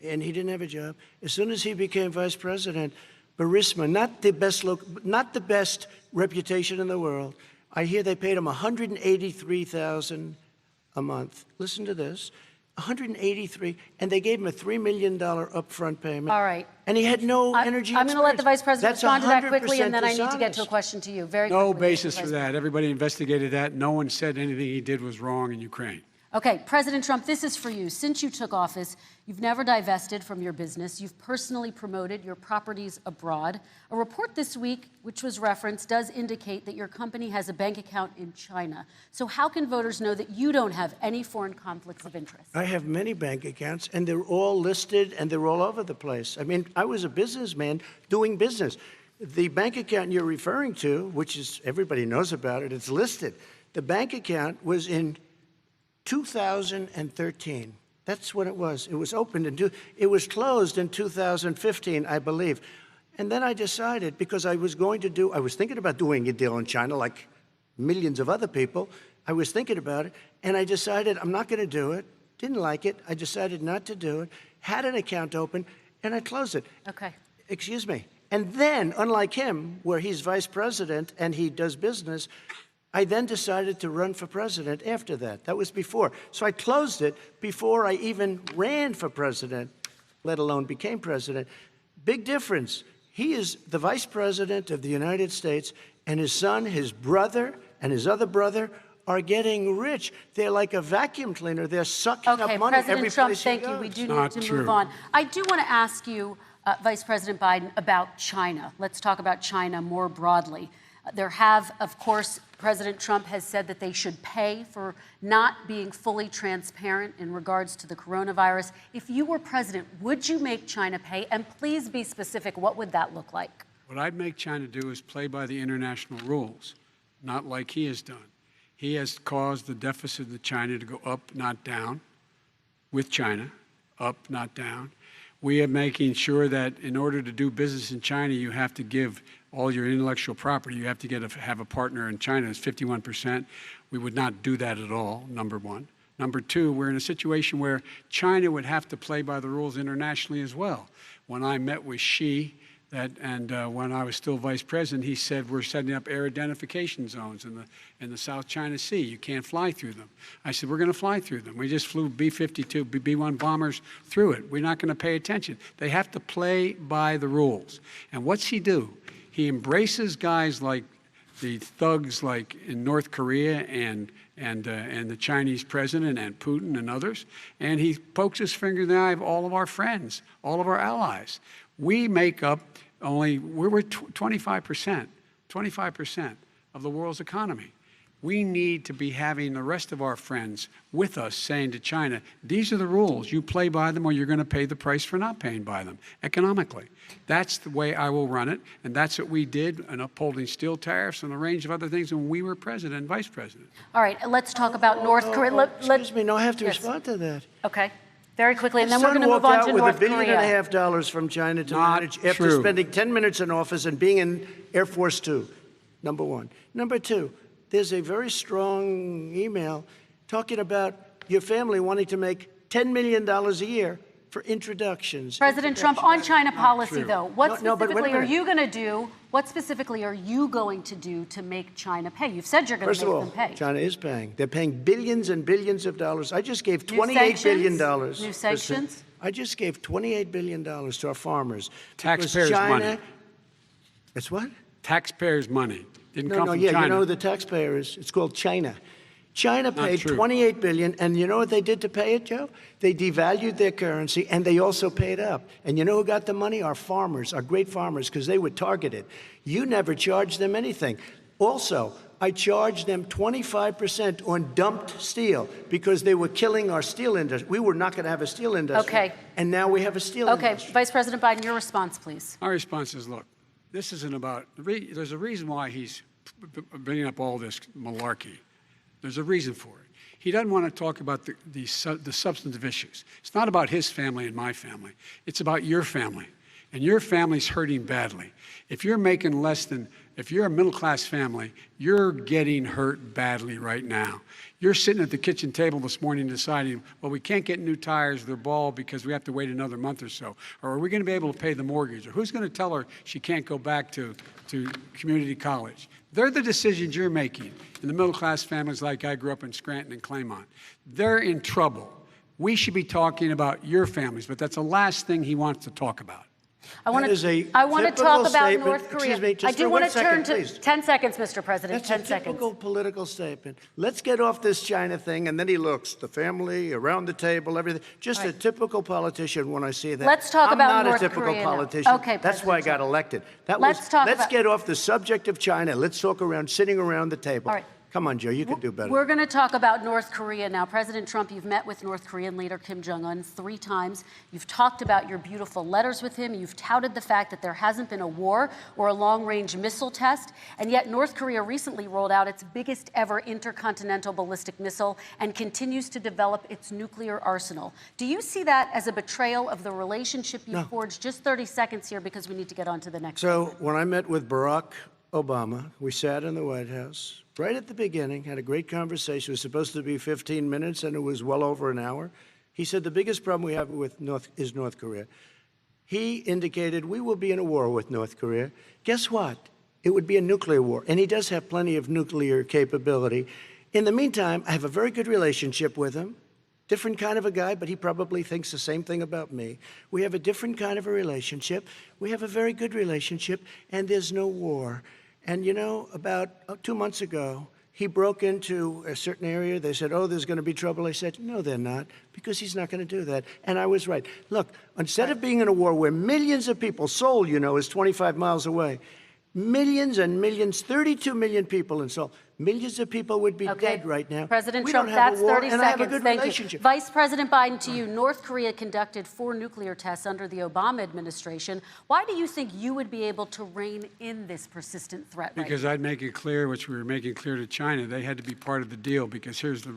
And he didn't have a job. As soon as he became vice president, Burisma, not the best reputation in the world. I hear they paid him $183,000 a month. Listen to this. $183, and they gave him a $3 million upfront payment. All right. And he had no energy I'm going to let the Vice President respond to that quickly, and then I need to get dishonest. to a question to you. Very quickly. No basis for that. Everybody investigated that. No one said anything he did was wrong in Ukraine. Okay, President Trump, this is for you. Since you took office, you've never divested from your business. You've personally promoted your properties abroad. A report this week, which was referenced, does indicate that your company has a bank account in China. So how can voters know that you don't have any foreign conflicts of interest? I have many bank accounts, and they're all listed, and they're all over the place. I mean, I was a businessman doing business. The bank account you're referring to, which is, everybody knows about it, it's listed. The bank account was in 2013. That's what it was. It was opened it was closed in 2015, I believe. And then I decided, because I was thinking about doing a deal in China like millions of other people. I was thinking about it, and I decided I'm not going to do it. Didn't like it. I decided not to do it. Had an account open, and I closed it. Okay. Excuse me. And then, unlike him, where he's vice president and he does business, I then decided to run for president after that. That was before. So I closed it before I even ran for president, let alone became president. Big difference. He is the vice president of the United States, and his son, his brother, and his other brother are getting rich. They're like a vacuum cleaner. They're sucking up money President every Trump, place thank he you. goes. We do Not need to true. move on. I do want to ask you, Vice President Biden, about China. Let's talk about China more broadly. Of course, President Trump has said that they should pay for not being fully transparent in regards to the coronavirus. If you were president, would you make China pay? And please be specific. What would that look like? What I'd make China do is play by the international rules, not like he has done. He has caused the deficit of China to go up, not down, with China, up, not down. We are making sure that in order to do business in China, you have to give all your intellectual property. You have to have a partner in China. It's 51%. We would not do that at all, number one. Number two, we're in a situation where China would have to play by the rules internationally as well. When I met with Xi, when I was still vice president, he said we're setting up air identification zones in the South China Sea. You can't fly through them. I said, we're going to fly through them. We just flew B-52, B-1 bombers through it. We're not going to pay attention. They have to play by the rules. And what's he do? He embraces guys like the thugs like in North Korea and the Chinese president and Putin and others, and he pokes his finger in the eye of all of our friends, all of our allies. We make up we're 25% of the world's economy. We need to be having the rest of our friends with us saying to China, these are the rules. You play by them or you're going to pay the price for not paying by them economically. That's the way I will run it. And that's what we did in upholding steel tariffs and a range of other things when we were president and vice president. All right, let's talk about North Korea. Excuse me, no, I have to respond to that. Okay, very quickly, and then His we're son going to move walked on out to with North $1.5 billion Korea. from China to Not manage after true. spending 10 minutes in office and being in Air Force Two, number one. Number two, there's a very strong email talking about your family wanting to make $10 million a year for introductions. President Trump, on China policy, though, what No, but wait a specifically are minute. you going to do? What specifically are you going to do to make China pay? You've said you're going First to of make all, them pay. China is paying. They're paying billions and billions of dollars. I just gave New $28 billion. sanctions? New sanctions? I just gave $28 billion to our farmers. because Taxpayers' China, money. It's what? Taxpayers' money. Didn't come from Yeah, China. you know who the taxpayer is? It's called China. China paid true. $28 billion, and you know what they did to pay it, Joe? They devalued their currency, and they also paid up. And you know who got the money? Our farmers, our great farmers, because they were targeted. You never charged them anything. Also, I charged them 25% on dumped steel because they were killing our steel industry. We were not going to have a steel industry. Okay. And now we have a steel Okay, industry. Vice President Biden, your response, please. My response is, look, this isn't about, there's a reason why he's bringing up all this malarkey. There's a reason for it. He doesn't want to talk about the substantive issues. It's not about his family and my family. It's about your family. And your family's hurting badly. If you're making if you're a middle-class family, you're getting hurt badly right now. You're sitting at the kitchen table this morning deciding, well, we can't get new tires, they're bald because we have to wait another month or so. Or are we going to be able to pay the mortgage? Or who's going to tell her she can't go back to community college? They're the decisions you're making in the middle-class families like I grew up in Scranton and Claymont. They're in trouble. We should be talking about your families, but that's the last thing he wants to talk about. I want That is a to talk typical about statement. North Korea. Excuse me, just I do for want 1 to turn second, to please. 10 seconds, Mr. President. That's 10 a seconds. typical political statement. Let's get off this China thing, and then he looks, the family, around the table, everything. Just a typical politician when I see that. Let's talk about I'm not North a typical Korea now. politician. Okay, That's why I President got Trump. elected. Let's Get off the subject of China. Let's talk sitting around the table. All right. Come on, Joe, you can do better. We're going to talk about North Korea now. President Trump, you've met with North Korean leader Kim Jong-un 3 times. You've talked about your beautiful letters with him. You've touted the fact that there hasn't been a war or a long-range missile test. And yet North Korea recently rolled out its biggest ever intercontinental ballistic missile and continues to develop its nuclear arsenal. Do you see that as a betrayal of the relationship you forged? Just 30 seconds here because we need to get on to the next. So when I met with Barack Obama, we sat in the White House. right at the beginning, had a great conversation. It was supposed to be 15 minutes, and it was well over an hour. He said the biggest problem we have with North Korea. He indicated we will be in a war with North Korea. Guess what? It would be a nuclear war, and he does have plenty of nuclear capability. In the meantime, I have a very good relationship with him. Different kind of a guy, but he probably thinks the same thing about me. We have a different kind of a relationship. We have a very good relationship, and there's no war. And you know, about 2 months ago, he broke into a certain area. They said, oh, there's going to be trouble. I said, no, they're not, because he's not going to do that. And I was right. Look, instead of being in a war where millions of people, Seoul, you know, is 25 miles away, millions and millions, 32 million people in Seoul. Millions of people would be dead right now. President we Trump, don't have that's a war, 30 and seconds. I have a good Thank relationship. you. Vice President Biden, to you. North Korea conducted 4 nuclear tests under the Obama administration. Why do you think you would be able to rein in this persistent threat? Because I'd make it clear, which we were making clear to China, they had to be part of the deal. Because here's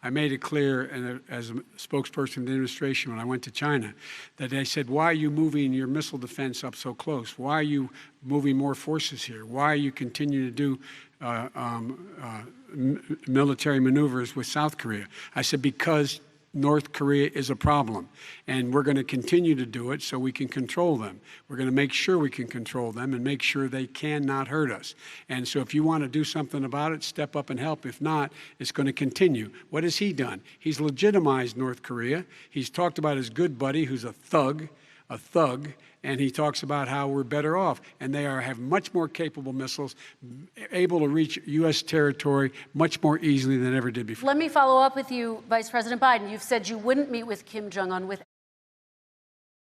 I made it clear, and as a spokesperson of the administration when I went to China, that they said, why are you moving your missile defense up so close? Why are you moving more forces here? Why are you continuing to do military maneuvers with South Korea? I said, because North Korea is a problem, and we're going to continue to do it so we can control them. We're going to make sure we can control them and make sure they cannot hurt us. And so if you want to do something about it, step up and help. If not, it's going to continue. What has he done? He's legitimized North Korea. He's talked about his good buddy, who's a thug, and he talks about how we're better off. And they have much more capable missiles, able to reach U.S. territory much more easily than ever did before. Let me follow up with you, Vice President Biden. You've said you wouldn't meet with Kim Jong-un with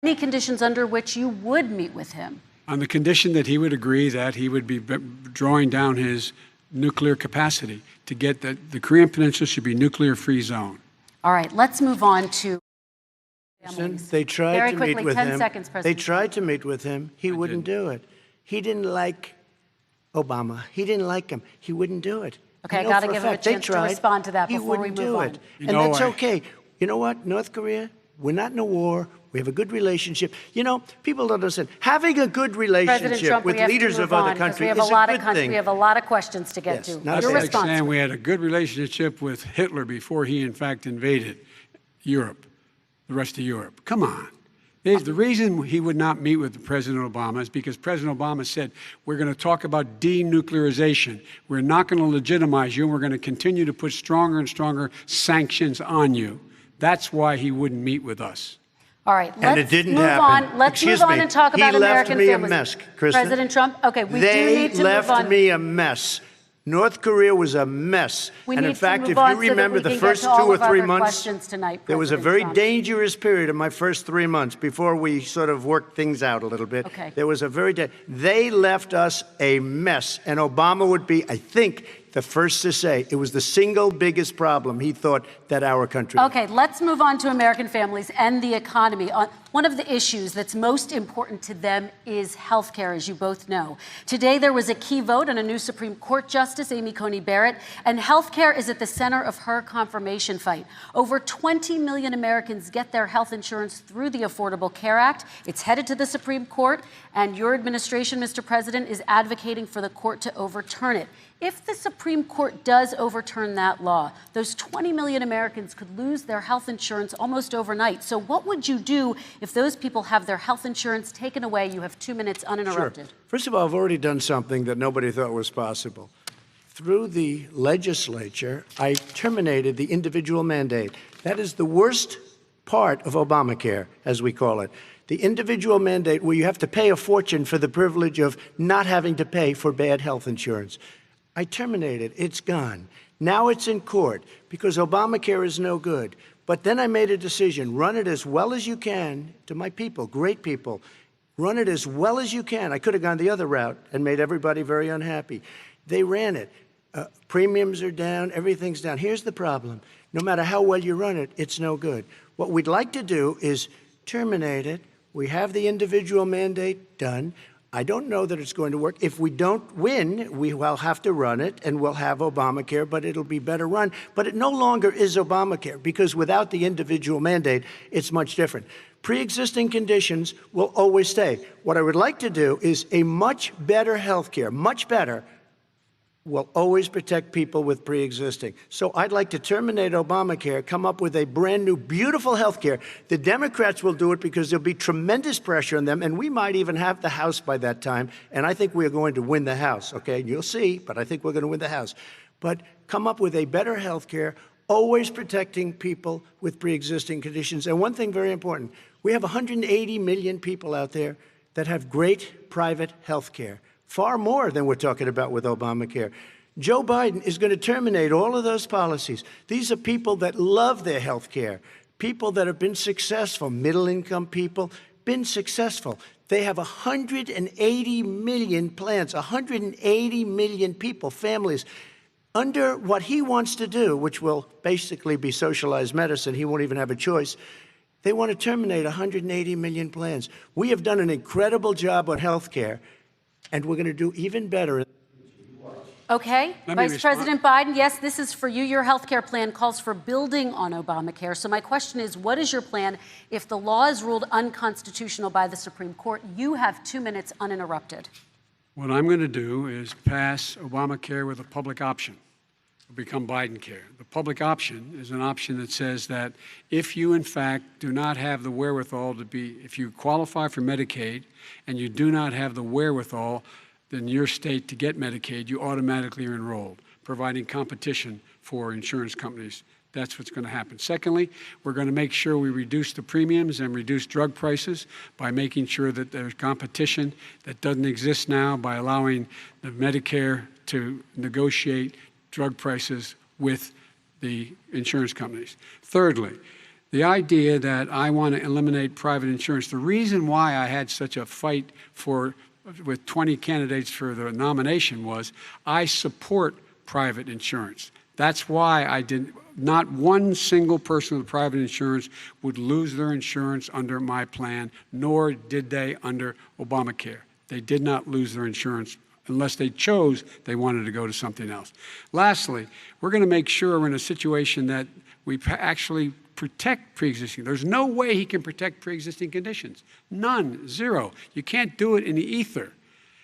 any conditions under which you would meet with him. On the condition that he would agree that he would be drawing down his nuclear capacity to get the Korean Peninsula should be nuclear-free zone. All right, let's move on to families. They tried Very to quickly, meet with 10 him. seconds, President. They tried to meet with him. He wouldn't do it. He didn't like Obama. He didn't like him. He wouldn't do it. Okay, I know got to for give him a fact they chance to tried. respond to that He before we wouldn't move do on. it. And that's okay. You know what? North Korea, we're not in a war. We have a good relationship. You know, people don't understand. Having a good relationship Trump, with leaders of other countries is a good thing. We have a lot of questions to get to. That's Your like response. saying we had a good relationship with Hitler before he, in fact, invaded Europe, the rest of Europe. Come on. The reason he would not meet with President Obama is because President Obama said, we're going to talk about denuclearization. We're not going to legitimize you, and we're going to continue to put stronger and stronger sanctions on you. That's why he wouldn't meet with us. All right, And it didn't happen. Let's move on and talk about American families. He left me a mess, Kristen. President Trump, okay, we do need to move on. They left me a mess. North Korea was a mess. And in fact, if you remember the first 2 or 3 months, there was a very dangerous period in my first 3 months before we sort of worked things out a little bit. Okay. There was a they left us a mess. And Obama would be, I think, the first to say it was the single biggest problem he thought that our country had. Okay, let's move on to American families and the economy. One of the issues that's most important to them is health care, as you both know. Today, there was a key vote on a new Supreme Court Justice, Amy Coney Barrett, and health care is at the center of her confirmation fight. Over 20 million Americans get their health insurance through the Affordable Care Act. It's headed to the Supreme Court, and your administration, Mr. President, is advocating for the court to overturn it. If the Supreme Court does overturn that law, those 20 million Americans could lose their health insurance almost overnight. So what would you do if those people have their health insurance taken away? You have 2 minutes uninterrupted. Sure. First of all, I've already done something that nobody thought was possible. Through the legislature, I terminated the individual mandate. That is the worst part of Obamacare, as we call it. The individual mandate where you have to pay a fortune for the privilege of not having to pay for bad health insurance. I terminated. It's gone. Now it's in court because Obamacare is no good. But then I made a decision. Run it as well as you can to my people, great people. Run it as well as you can. I could have gone the other route and made everybody very unhappy. They ran it. Premiums are down. Everything's down. Here's the problem. No matter how well you run it, it's no good. What we'd like to do is terminate it. We have the individual mandate done. I don't know that it's going to work. If we don't win, we will have to run it, and we'll have Obamacare, but it'll be better run. But it no longer is Obamacare, because without the individual mandate, it's much different. Pre-existing conditions will always stay. What I would like to do is a much better health care, much better, will always protect people with pre-existing. So I'd like to terminate Obamacare, come up with a brand new, beautiful health care. The Democrats will do it because there'll be tremendous pressure on them, and we might even have the House by that time, and I think we're going to win the House, okay? You'll see, but I think we're going to win the House. But come up with a better health care, always protecting people with pre-existing conditions. And one thing very important, we have 180 million people out there that have great private health care. Far more than we're talking about with Obamacare. Joe Biden is going to terminate all of those policies. These are people that love their health care, people that have been successful, middle-income people, been successful. They have 180 million plans, 180 million people, families, under what he wants to do, which will basically be socialized medicine. He won't even have a choice. They want to terminate 180 million plans. We have done an incredible job on health care, and we're going to do even better. Okay, Vice President Biden, yes, this is for you. Your health care plan calls for building on Obamacare. So my question is, what is your plan if the law is ruled unconstitutional by the Supreme Court? You have 2 minutes uninterrupted. What I'm going to do is pass Obamacare with a public option. It'll become Biden care. The public option is an option that says that if you, in fact, do not have the wherewithal to be, if you qualify for Medicaid and you do not have the wherewithal in your state to get Medicaid, you automatically are enrolled, providing competition for insurance companies. That's what's going to happen. Secondly, we're going to make sure we reduce the premiums and reduce drug prices by making sure that there's competition that doesn't exist now by allowing the Medicare to negotiate drug prices with the insurance companies. Thirdly, the idea that I want to eliminate private insurance, the reason why I had such a fight with 20 candidates for the nomination was I support private insurance. That's why I didn't. Not one single person with private insurance would lose their insurance under my plan, nor did they under Obamacare. They did not lose their insurance unless they chose they wanted to go to something else. Lastly, we're going to make sure we're in a situation that we actually protect pre-existing. There's no way he can protect pre-existing conditions. None, zero. You can't do it in the ether.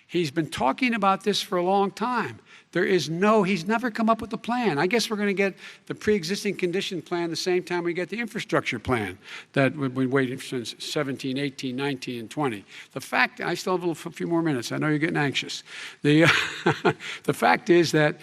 He's been talking about this for a long time. He's never come up with a plan. I guess we're going to get the pre-existing condition plan the same time we get the infrastructure plan that we've been waiting since 17, 18, 19, and 20. The fact, I still have a few more minutes. I know you're getting anxious. The fact is that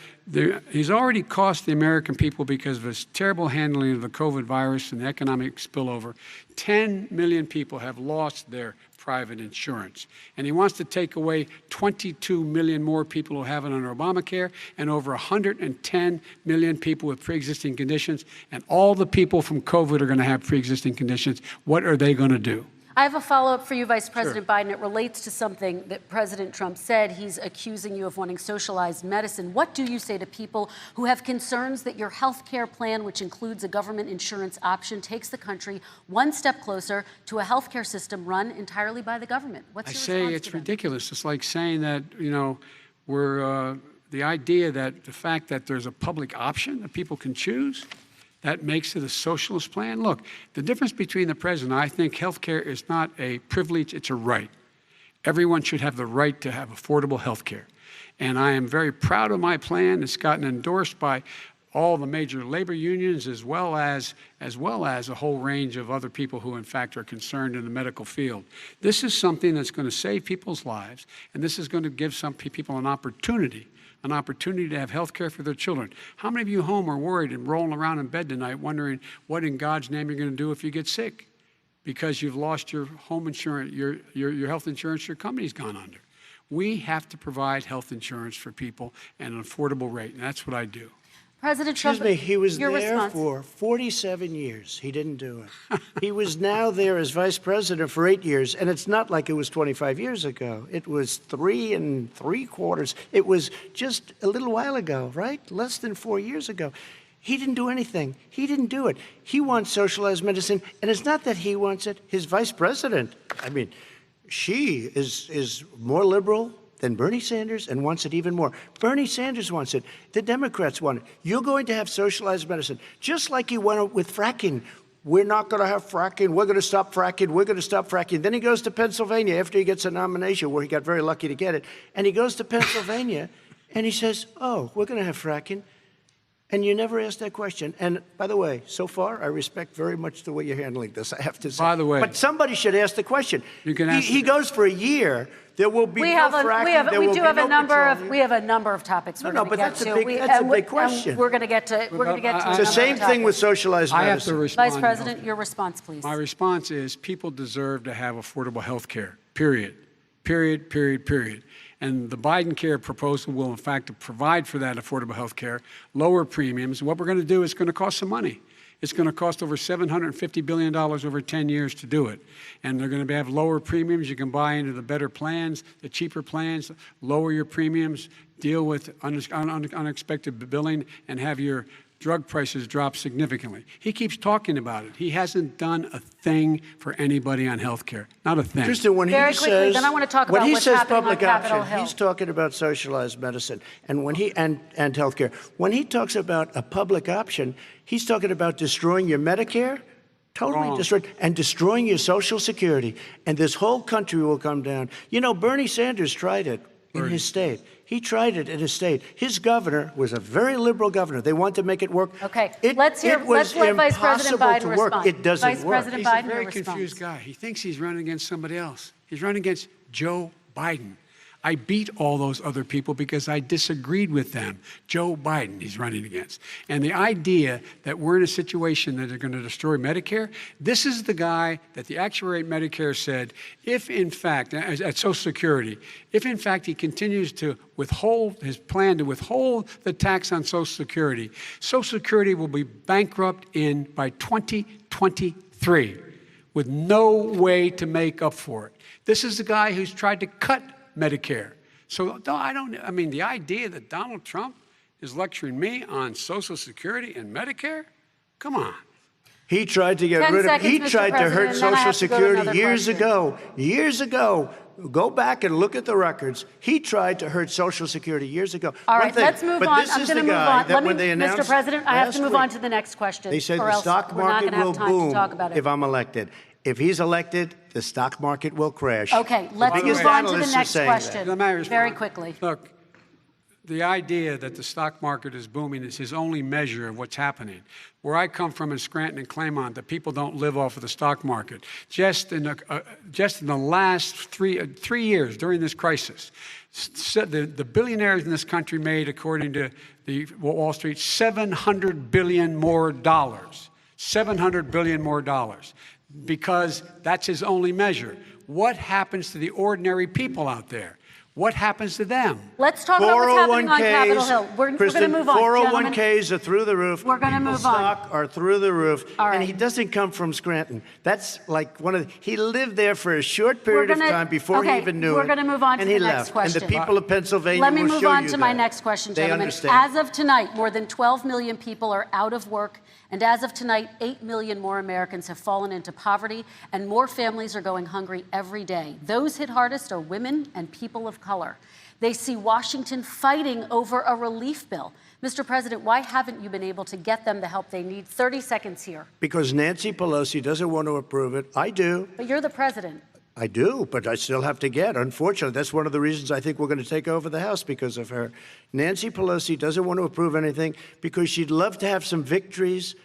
he's already cost the American people, because of his terrible handling of the COVID virus and the economic spillover, 10 million people have lost their private insurance. And he wants to take away 22 million more people who have it under Obamacare, and over 110 million people with pre-existing conditions. And all the people from COVID are going to have pre-existing conditions. What are they going to do? I have a follow-up for you, Vice President Biden. It relates to something that President Trump said. He's accusing you of wanting socialized medicine. What do you say to people who have concerns that your health care plan, which includes a government insurance option, takes the country one step closer to a health care system run entirely by the government? What's your response to them? I say it's ridiculous. It's like saying that, the idea that the fact that there's a public option that people can choose, that makes it a socialist plan. Look, the difference between the president, I think health care is not a privilege, it's a right. Everyone should have the right to have affordable health care. And I am very proud of my plan. It's gotten endorsed by all the major labor unions, as well as a whole range of other people who, in fact, are concerned in the medical field. This is something that's going to save people's lives, and this is going to give some people an opportunity to have health care for their children. How many of you home are worried and rolling around in bed tonight wondering what in God's name you're going to do if you get sick because you've lost your home insurance, your health insurance your company's gone under? We have to provide health insurance for people at an affordable rate, and that's what I do. President Trump, excuse me, he was there response. For 47 years. He didn't do it. He was now there as vice president for 8 years, and it's not like it was 25 years ago. It was 3 3/4. It was just a little while ago, right? Less than 4 years ago. He didn't do anything. He didn't do it. He wants socialized medicine, and it's not that he wants it. His vice president, she is more liberal than Bernie Sanders and wants it even more. Bernie Sanders wants it. The Democrats want it. You're going to have socialized medicine, just like he went with fracking. We're not going to have fracking. We're going to stop fracking. We're going to stop fracking. Then he goes to Pennsylvania after he gets a nomination, where he got very lucky to get it. And he goes to Pennsylvania And he says, oh, we're going to have fracking. And you never ask that question. And by the way, so far, I respect very much the way you're handling this, I have to say. By the way. But somebody should ask the question. You can ask he goes for a year. There will be no fracking. We have a number of topics we're going to get to. That's a big question. We're going to get to. It's the same thing with socialized medicine. I have to respond. Vice President, your response, please. My response is people deserve to have affordable health care, period. Period, period, period. And the Biden care proposal will, in fact, provide for that affordable health care, lower premiums. What we're going to do is going to cost some money. It's going to cost over $750 billion over 10 years to do it. And they're going to have lower premiums. You can buy into the better plans, the cheaper plans, lower your premiums, deal with unexpected billing, and have your drug prices drop significantly. He keeps talking about it. He hasn't done a thing for anybody on health care. Not a thing. Kristen, when Very he quickly, says, then I want to talk when about he what's says happening public on Capitol option, Hill. he's talking about socialized medicine and health care. When he talks about a public option, he's talking about destroying your Medicare, totally destroyed, and destroying your Social Security. And this whole country will come down. You know, Bernie Sanders tried it in his state. He tried it in his state. His governor was a very liberal governor. They wanted to make it work. Okay, let's let Vice President Biden respond. It doesn't Vice work. President He's Biden, a very your confused response. guy. He thinks he's running against somebody else. He's running against Joe Biden. I beat all those other people because I disagreed with them. Joe Biden he's running against. And the idea that we're in a situation that are going to destroy Medicare, this is the guy that the actuary at Medicare said, if in fact, at Social Security, if in fact he continues to withhold his plan to withhold the tax on Social Security will be bankrupt by 2023 with no way to make up for it. This is the guy who's tried to cut Medicare. So I mean, the idea that Donald Trump is lecturing me on Social Security and Medicare? Come on. He tried to get rid of, he tried to hurt Social Security years ago. Years ago. Go back and look at the records. He tried to hurt Social Security years ago. All right, let's move on. I'm going to move on. Mr. President, I have to move on to the next question. They said the stock market will boom if I'm elected. If he's elected, the stock market will crash. Okay, let's move on to the next question very quickly. Look, the idea that the stock market is booming is his only measure of what's happening. Where I come from in Scranton and Claymont, the people don't live off of the stock market. Just in the last three years during this crisis, the billionaires in this country made, according to the Wall Street, $700 billion more dollars. $700 billion more dollars. Because that's his only measure. What happens to the ordinary people out there? What happens to them? Let's talk about what's happening on Capitol Hill. We're going to move on, 401ks are through the roof. We're going to move on. Stock are through the roof. All right. And he doesn't come from Scranton. That's like he lived there for a short period of time before he even knew it. We're going to move on to the next question. And the people of Pennsylvania Let me will move show on you to my that. next question, They gentlemen. understand. As of tonight, more than 12 million people are out of work. And as of tonight, 8 million more Americans have fallen into poverty, and more families are going hungry every day. Those hit hardest are women and people of color. They see Washington fighting over a relief bill. Mr. President, why haven't you been able to get them the help they need? 30 seconds here. Because Nancy Pelosi doesn't want to approve it. I do. But you're the president. I do, but I still have to get. Unfortunately, that's one of the reasons I think we're going to take over the House, because of her. Nancy Pelosi doesn't want to approve anything because she'd love to have some victories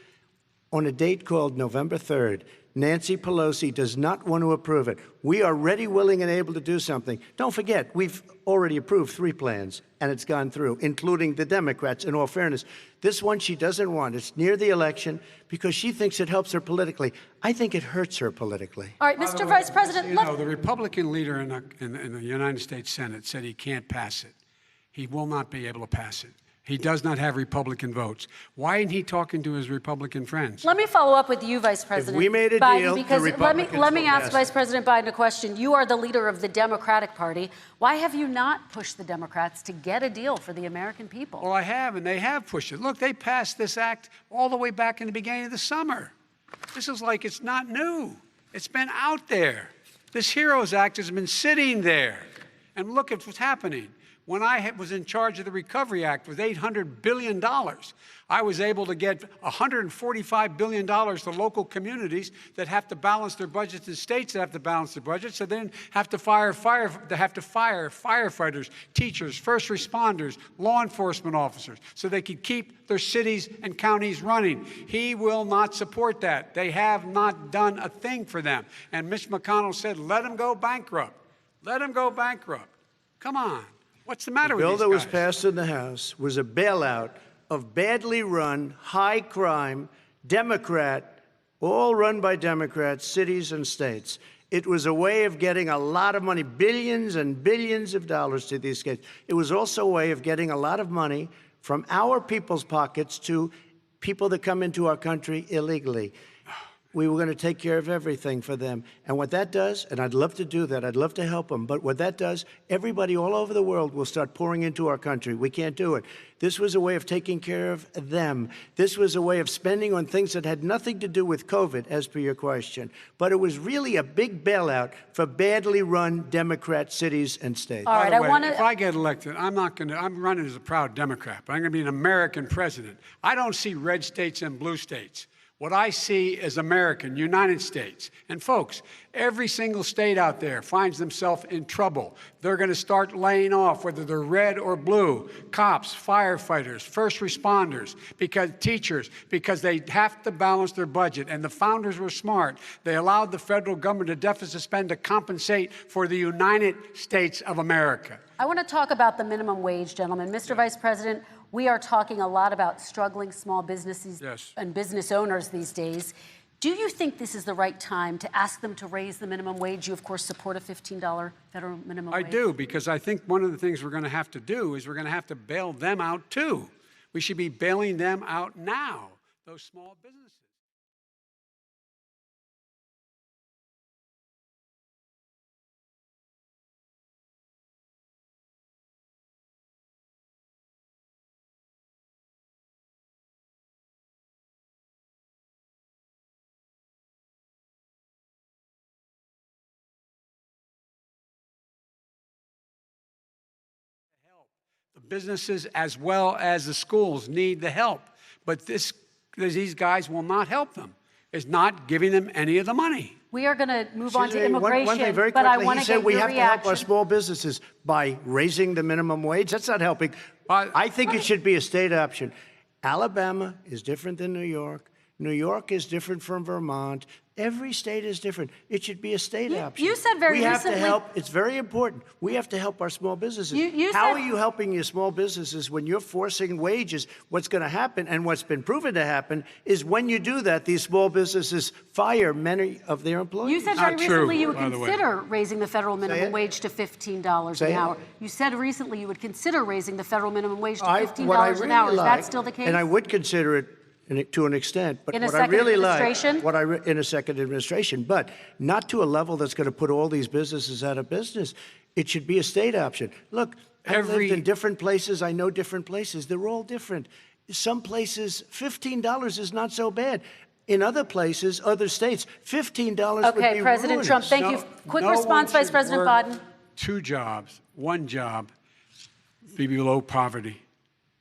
on a date called November 3rd. Nancy Pelosi does not want to approve it. We are ready, willing, and able to do something. Don't forget, we've already approved 3 plans, and it's gone through, including the Democrats, in all fairness. This one she doesn't want. It's near the election because she thinks it helps her politically. I think it hurts her politically. All right, Mr. Vice President. You know, the Republican leader in the United States Senate said he can't pass it. He will not be able to pass it. He does not have Republican votes. Why isn't he talking to his Republican friends? Let me follow up with you, Vice President If we made a Biden, deal, because the Republicans let me will ask pass Vice it. President Biden a question. You are the leader of the Democratic Party. Why have you not pushed the Democrats to get a deal for the American people? Well, I have, and they have pushed it. Look, they passed this act all the way back in the beginning of the summer. This is like it's not new. It's been out there. This HEROES Act has been sitting there. And look at what's happening. When I was in charge of the Recovery Act with $800 billion, I was able to get $145 billion to local communities that have to balance their budgets and states that have to balance their budgets, so then have to fire firefighters, teachers, first responders, law enforcement officers, so they could keep their cities and counties running. He will not support that. They have not done a thing for them. And Mitch McConnell said, let them go bankrupt. Let them go bankrupt. Come on. What's the matter with these guys? The bill that was passed in the House was a bailout of badly run, high-crime, Democrat, all run by Democrats, cities and states. It was a way of getting a lot of money, billions and billions of dollars to these states. It was also a way of getting a lot of money from our people's pockets to people that come into our country illegally. We were going to take care of everything for them. And what that does, and I'd love to do that, I'd love to help them, but what that does, everybody all over the world will start pouring into our country. We can't do it. This was a way of taking care of them. This was a way of spending on things that had nothing to do with COVID, as per your question. But it was really a big bailout for badly run Democrat cities and states. All right, If I get elected, I'm running as a proud Democrat, but I'm going to be an American president. I don't see red states and blue states. What I see is American, United States. And folks, every single state out there finds themselves in trouble. They're going to start laying off, whether they're red or blue, cops, firefighters, first responders, teachers, because they have to balance their budget. And the founders were smart. They allowed the federal government to deficit spend to compensate for the United States of America. I want to talk about the minimum wage, gentlemen. Mr. Vice President, we are talking a lot about struggling small businesses and business owners these days. Do you think this is the right time to ask them to raise the minimum wage? You, of course, support a $15 federal minimum wage. I do, because I think one of the things we're going to have to do is we're going to have to bail them out, too. We should be bailing them out now, those small businesses. The businesses as well as the schools need the help. But these guys will not help them. It's not giving them any of the money. We are going to move on to immigration, one thing very but I quickly, want he to said get we your have reaction. to help our small businesses by raising the minimum wage. That's not helping. I think it should be a state option. Alabama is different than New York. New York is different from Vermont. Every state is different. It should be a state option. You said very recently. We have to help. It's very important. We have to help our small businesses. How are you helping your small businesses when you're forcing wages? What's going to happen, and what's been proven to happen, is when you do that, these small businesses fire many of their employees. You said very recently you would consider raising the federal minimum wage to $15 an hour. You said recently you would consider raising the federal minimum wage to $15 an hour. Is that still the case? And I would consider it to an extent, but in what I really like, in a second administration, but not to a level that's going to put all these businesses out of business. It should be a state option. Look, I've lived in different places. I know different places. They're all different. Some places, $15 is not so bad. In other places, other states, $15 would be Okay, President ruinous. Trump, thank you. Quick response, Vice President Bodden. 2 jobs, 1 job, be below poverty.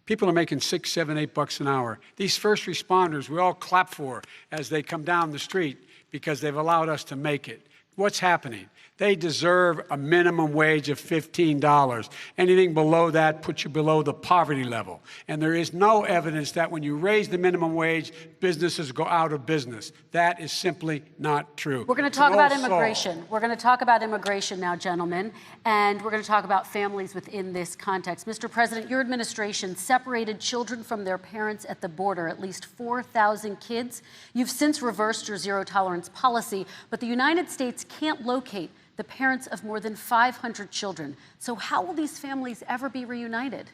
People are making $6, $7, $8 an hour. These first responders, we all clap for as they come down the street because they've allowed us to make it. What's happening? They deserve a minimum wage of $15. Anything below that puts you below the poverty level. And there is no evidence that when you raise the minimum wage, businesses go out of business. That is simply not true. We're going to talk about immigration. We're going to talk about immigration now, gentlemen, and we're going to talk about families within this context. Mr. President, your administration separated children from their parents at the border, at least 4,000 kids. You've since reversed your zero-tolerance policy, but the United States can't locate the parents of more than 500 children. So how will these families ever be reunited?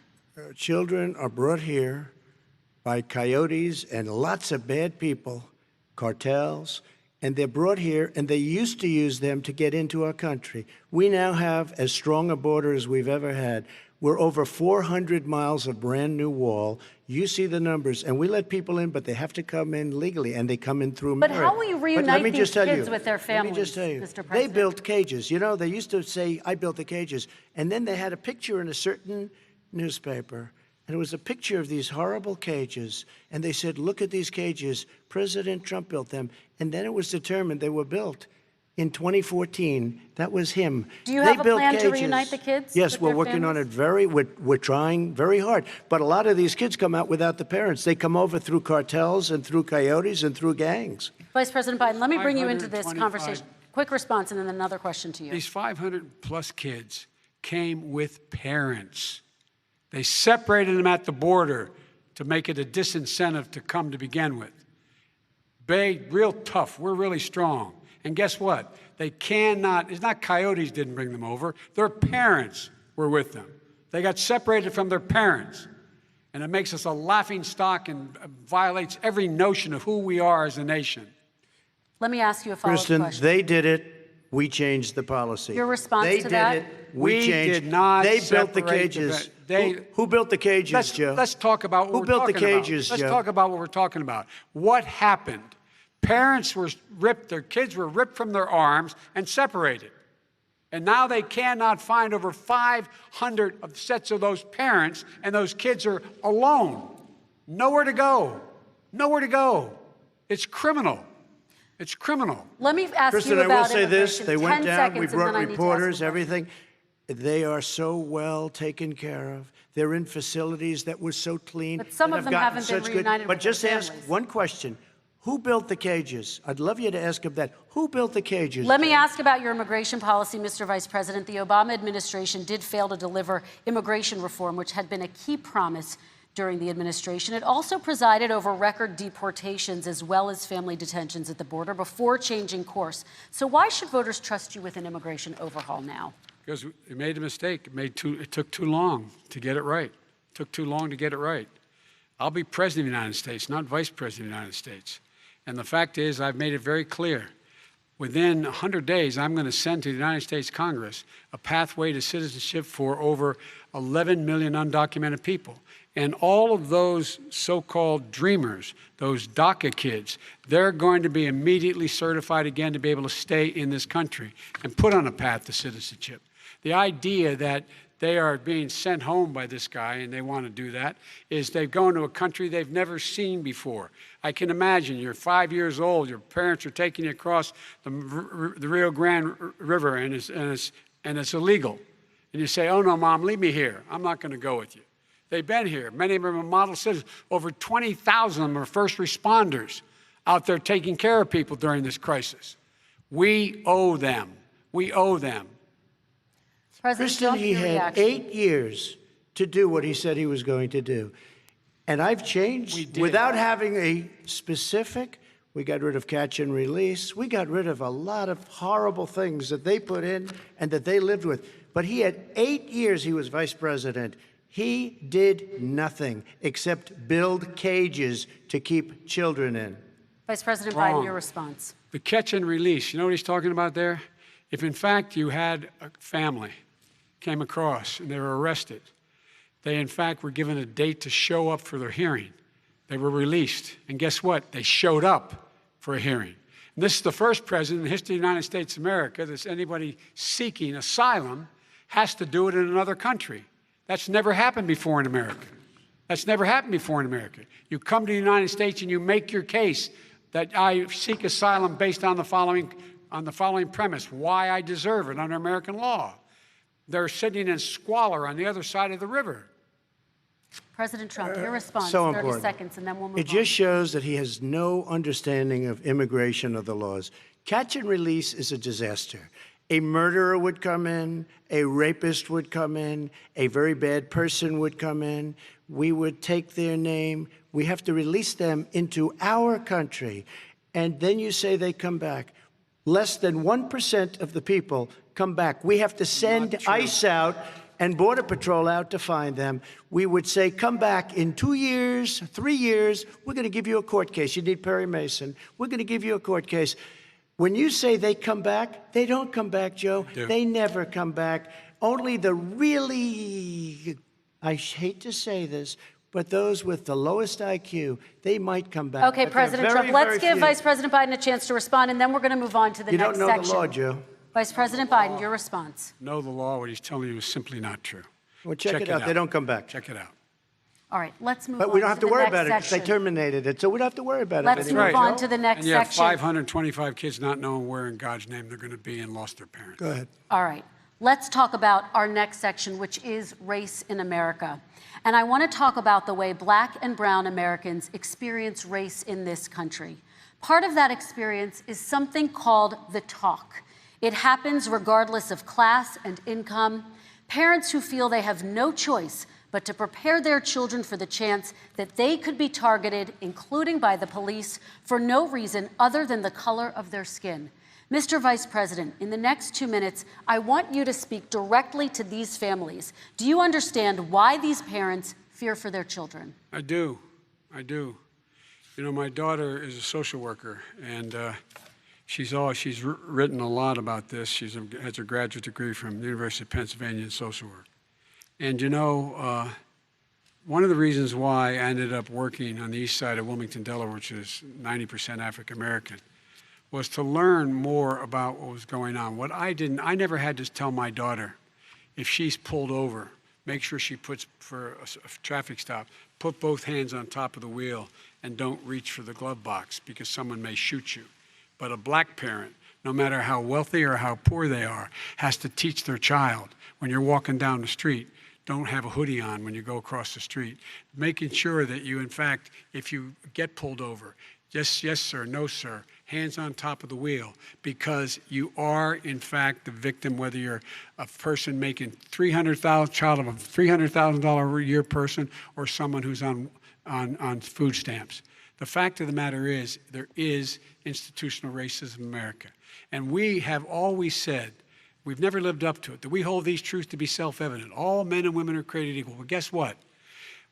Children are brought here by coyotes and lots of bad people, cartels, and they're brought here, and they used to use them to get into our country. We now have as strong a border as we've ever had. We're over 400 miles of brand new wall. You see the numbers, and we let people in, but they have to come in legally, and they come in through But merit. how will you But reunite let me these just tell kids you, with their families, let me just tell you, Mr. they President? built cages. You know, they used to say, I built the cages, and then they had a picture in a certain newspaper, and it was a picture of these horrible cages, and they said, look at these cages. President Trump built them, and then it was determined they were built in 2014. That was him. Do you They have a built plan to cages. reunite the kids Yes, with we're their working on it families? we're trying very hard. But a lot of these kids come out without the parents. They come over through cartels and through coyotes and through gangs. Vice President Biden, let me bring you into this 525 conversation. Quick response and then another question to you. These 500-plus kids came with parents. They separated them at the border to make it a disincentive to come to begin with. Real tough. We're really strong. And guess what? They cannot, it's not coyotes didn't bring them over. Their parents were with them. They got separated from their parents. And it makes us a laughing stock and violates every notion of who we are as a nation. Let me ask you a follow-up Kristen, question. they did it. We changed the policy. Your response they to that? They did it. We changed. did not They built the separate cages. they- Who built the cages, Joe? Let's talk about what Who we're built the talking about. cages, Let's Joe? talk about what we're talking about. What happened? Parents were ripped, their kids were ripped from their arms and separated. And now they cannot find over 500 of sets of those parents, and those kids are alone. Nowhere to go. Nowhere to go. It's criminal. It's criminal. Let me ask Kristen, you I about will say this. immigration. They went 10 down. seconds, We and then brought I need to ask reporters, you a question. everything. They are so well taken care of. They're in facilities that were so clean. But some that of have them gotten haven't been such reunited But with their just ask families. one question. Who built the cages? I'd love you to ask him that. Who built the cages? Let me ask about your immigration policy, Mr. Vice President. The Obama administration did fail to deliver immigration reform, which had been a key promise during the administration. It also presided over record deportations as well as family detentions at the border before changing course. So why should voters trust you with an immigration overhaul now? Because we made a mistake. It took too long to get it right. It took too long to get it right. I'll be president of the United States, not vice president of the United States. And the fact is, I've made it very clear. Within 100 days, I'm going to send to the United States Congress a pathway to citizenship for over 11 million undocumented people. And all of those so-called dreamers, those DACA kids, they're going to be immediately certified again to be able to stay in this country and put on a path to citizenship. The idea that they are being sent home by this guy, and they want to do that, is they've gone to a country they've never seen before. I can imagine you're 5 years old, your parents are taking you across the Rio Grande River, and it's illegal. And you say, oh, no, Mom, leave me here. I'm not going to go with you. They've been here. Many of them are model citizens. Over 20,000 of them are first responders out there taking care of people during this crisis. We owe them. We owe them. President Kristen, Trump, he your had reaction. 8 years to do what he said he was going to do. And I've changed without having a specific. We got rid of catch and release. We got rid of a lot of horrible things that they put in and that they lived with. But he had 8 years he was vice president. He did nothing except build cages to keep children in. Vice President Wrong. Biden, your response. The catch and release, you know what he's talking about there? If in fact you had a family came across and they were arrested, they in fact were given a date to show up for their hearing. They were released. And guess what? They showed up for a hearing. And this is the first president in the history of the United States of America that anybody seeking asylum has to do it in another country. That's never happened before in America. That's never happened before in America. You come to the United States and you make your case that I seek asylum based on the following premise, why I deserve it under American law. They're sitting in squalor on the other side of the river. President Trump, your response, So 30 important. seconds, and then we'll move It just shows that he has no understanding of immigration or the laws. Catch and release is a disaster. A murderer would come in, a rapist would come in, a very bad person would come in. We would take their name. We have to release them into our country. And then you say they come back. Less than 1% of the people come back. We have to send ICE out and Border Patrol out to find them. We would say, come back in 2 years, 3 years. We're going to give you a court case. You need Perry Mason. We're going to give you a court case. When you say they come back, they don't come back, Joe. They never come back. only the really, I hate to say this, but those with the lowest IQ, they might come back. Okay, But they're President very, Trump, let's very give few. Vice President Biden a chance to respond, and then we're going to move on to the You next don't know section. the law, Joe. Vice President Biden, your response. Know the law, what he's telling you is simply not true. Well, check it out. They don't come back. Check it out. All right, let's move on But we don't have to to the worry next about it because they section. terminated it, so we don't have to worry about it Let's anymore. move on to the next And you have section. 525 kids not knowing where in God's name they're going to be and lost their parents. Go ahead. All right, let's talk about our next section, which is race in America. And I want to talk about the way Black and brown Americans experience race in this country. Part of that experience is something called the talk. It happens regardless of class and income. Parents who feel they have no choice but to prepare their children for the chance that they could be targeted, including by the police, for no reason other than the color of their skin. Mr. Vice President, in the next 2 minutes, I want you to speak directly to these families. Do you understand why these parents fear for their children? I do. I do. You know, my daughter is a social worker, and she's written a lot about this. She has a graduate degree from the University of Pennsylvania in social work. And you know, one of the reasons why I ended up working on the east side of Wilmington, Delaware, which is 90% African American, was to learn more about what was going on. I never had to tell my daughter, if she's pulled over, make sure she puts, for a traffic stop, put both hands on top of the wheel and don't reach for the glove box because someone may shoot you. But a black parent, no matter how wealthy or how poor they are, has to teach their child, when you're walking down the street, don't have a hoodie on when you go across the street. Making sure that you, in fact, if you get pulled over, just yes, sir, no, sir, hands on top of the wheel, because you are, in fact, the victim, whether you're a person making child of a $300,000 a year person or someone who's on food stamps. The fact of the matter is, there is institutional racism in America. And we have always said, we've never lived up to it, that we hold these truths to be self-evident. All men and women are created equal. Well, guess what?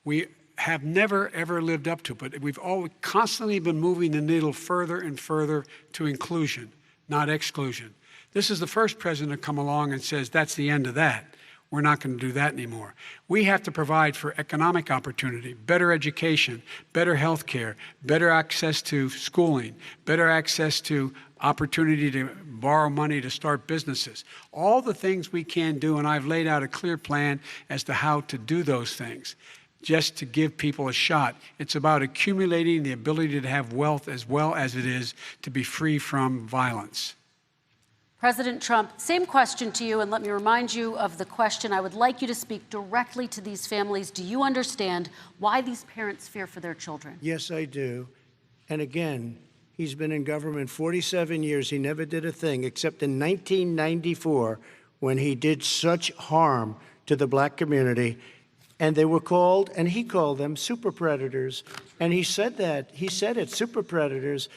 We have never, ever lived up to it, but we've always constantly been moving the needle further and further to inclusion, not exclusion. This is the first president to come along and says, that's the end of that. We're not going to do that anymore. We have to provide for economic opportunity, better education, better health care, better access to schooling, better access to opportunity to borrow money to start businesses. All the things we can do, and I've laid out a clear plan as to how to do those things, just to give people a shot. It's about accumulating the ability to have wealth as well as it is to be free from violence. President Trump, same question to you, and let me remind you of the question. I would like you to speak directly to these families. Do you understand why these parents fear for their children? Yes, I do. And again, he's been in government 47 years. He never did a thing except in 1994 when he did such harm to the black community. And they were called, and he called them super predators. And he said that. He said it, super predators.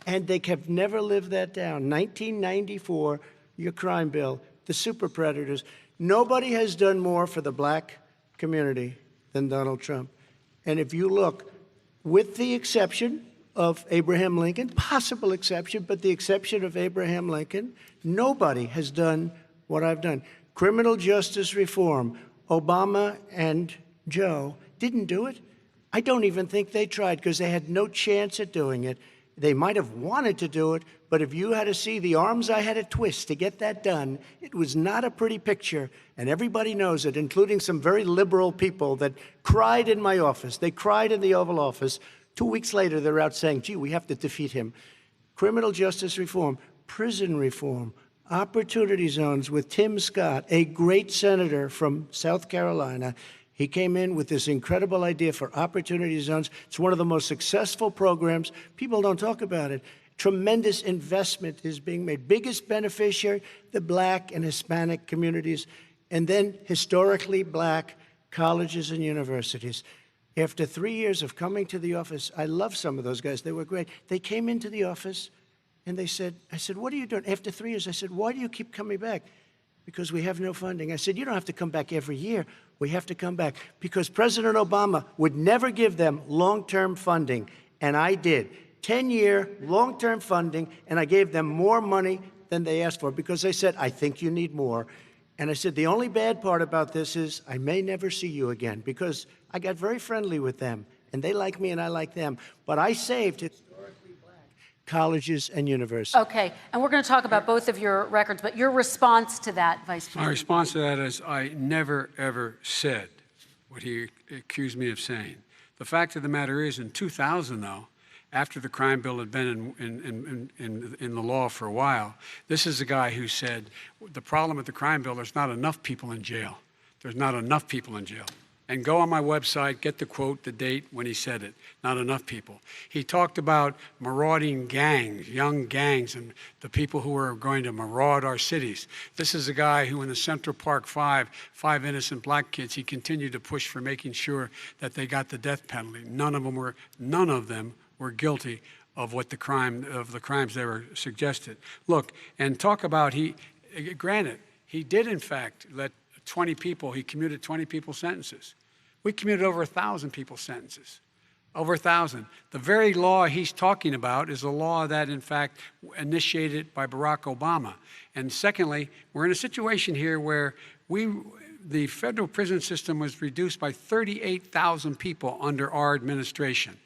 And they have never lived that down. 1994, your crime bill, the super predators. Nobody has done more for the black community than Donald Trump. And if you look, with the exception of Abraham Lincoln, possible exception, but the exception of Abraham Lincoln, nobody has done what I've done. Criminal justice reform, Obama and Joe didn't do it. I don't even think they tried because they had no chance at doing it. They might have wanted to do it, but if you had to see the arms I had to twist to get that done, it was not a pretty picture, and everybody knows it, including some very liberal people that cried in my office. They cried in the Oval Office. 2 weeks later, they're out saying, gee, we have to defeat him. Criminal justice reform, prison reform, opportunity zones with Tim Scott, a great senator from South Carolina. He came in with this incredible idea for opportunity zones. It's one of the most successful programs. People don't talk about it. Tremendous investment is being made. Biggest beneficiary, the black and Hispanic communities, and then historically black colleges and universities. After 3 years of coming to the office, I love some of those guys. They were great. They came into the office and they said, I said, what are you doing? After 3 years, I said, why do you keep coming back? Because we have no funding. I said, you don't have to come back every year. We have to come back because President Obama would never give them long-term funding, and I did. 10-year long-term funding, and I gave them more money than they asked for because they said, I think you need more. And I said, the only bad part about this is I may never see you again, because I got very friendly with them, and they like me and I like them. But I saved historically black colleges and universities. Okay, and we're going to talk about both of your records, but your response to that, Vice President? My response to that is I never, ever said what he accused me of saying. The fact of the matter is, in 2000, though, after the crime bill had been in the law for a while, this is a guy who said, the problem with the crime bill, there's not enough people in jail. There's not enough people in jail. And go on my website, get the quote, the date when he said it. Not enough people. He talked about marauding gangs, young gangs, and the people who are going to maraud our cities. This is a guy who in the Central Park five innocent black kids, he continued to push for making sure that they got the death penalty. None of them were guilty of the crimes they were suggested. Look, and talk about granted, he did in fact let 20 people, he commuted 20 people's sentences. We commuted over 1,000 people's sentences. Over 1,000. The very law he's talking about is a law that, in fact, initiated by Barack Obama. And secondly, we're in a situation here where the federal prison system was reduced by 38,000 people under our administration.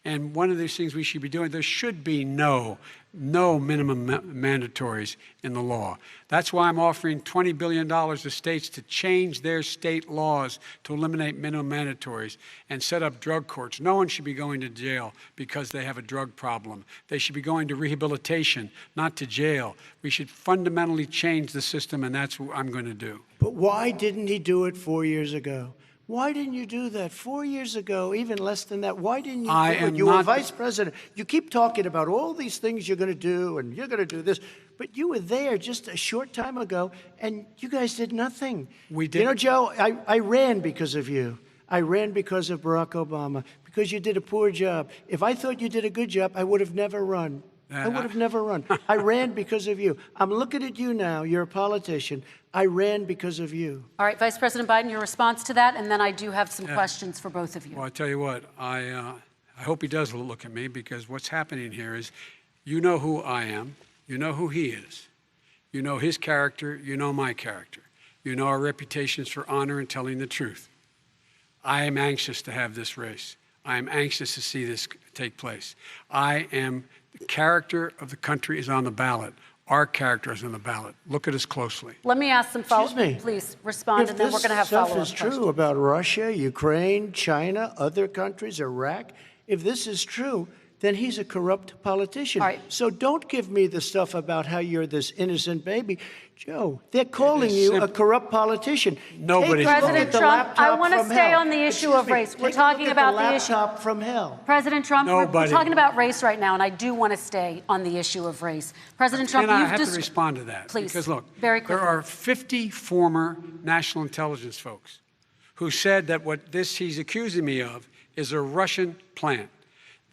And one of these things we should be doing, there should be no minimum mandatories in the law. That's why I'm offering $20 billion to states to change their state laws to eliminate minimum mandatories and set up drug courts. No one should be going to jail because they have a drug problem. They should be going to rehabilitation, not to jail. We should fundamentally change the system, and that's what I'm going to do. But why didn't he do it 4 years ago? Why didn't you do that 4 years ago, even less than that? Why didn't you do it? You were vice president. You keep talking about all these things you're going to do, and you're going to do this. But you were there just a short time ago, and you guys did nothing. We did. You know, Joe, I ran because of you. I ran because of Barack Obama, because you did a poor job. If I thought you did a good job, I would have never run. I would have never run. I ran because of you. I'm looking at you now. You're a politician. I ran because of you. All right, Vice President Biden, your response to that, and then I do have some questions for both of you. Well, I tell you what, I hope he does look at me, because what's happening here is, you know who I am, you know who he is, you know his character, you know my character, you know our reputations for honor and telling the truth. I am anxious to have this race. I am anxious to see this take place. The character of the country is on the ballot. Our character is on the ballot. Look at us closely. Let me ask some follow-up. Please respond, and then we're going to have follow-up questions. If this stuff is true about Russia, Ukraine, China, other countries, Iraq, if this is true, then he's a corrupt politician. All right. So don't give me the stuff about how you're this innocent baby. Joe, they're calling you a corrupt politician. President Trump, I want to stay on the issue of race. We're talking about the issue. Laptop from hell. President Trump, we're talking about race right now, and I do want to stay on the issue of race. President Trump, I have to respond to that. Please, because look, very quickly. There are 50 former national intelligence folks who said that what he's accusing me of is a Russian plant.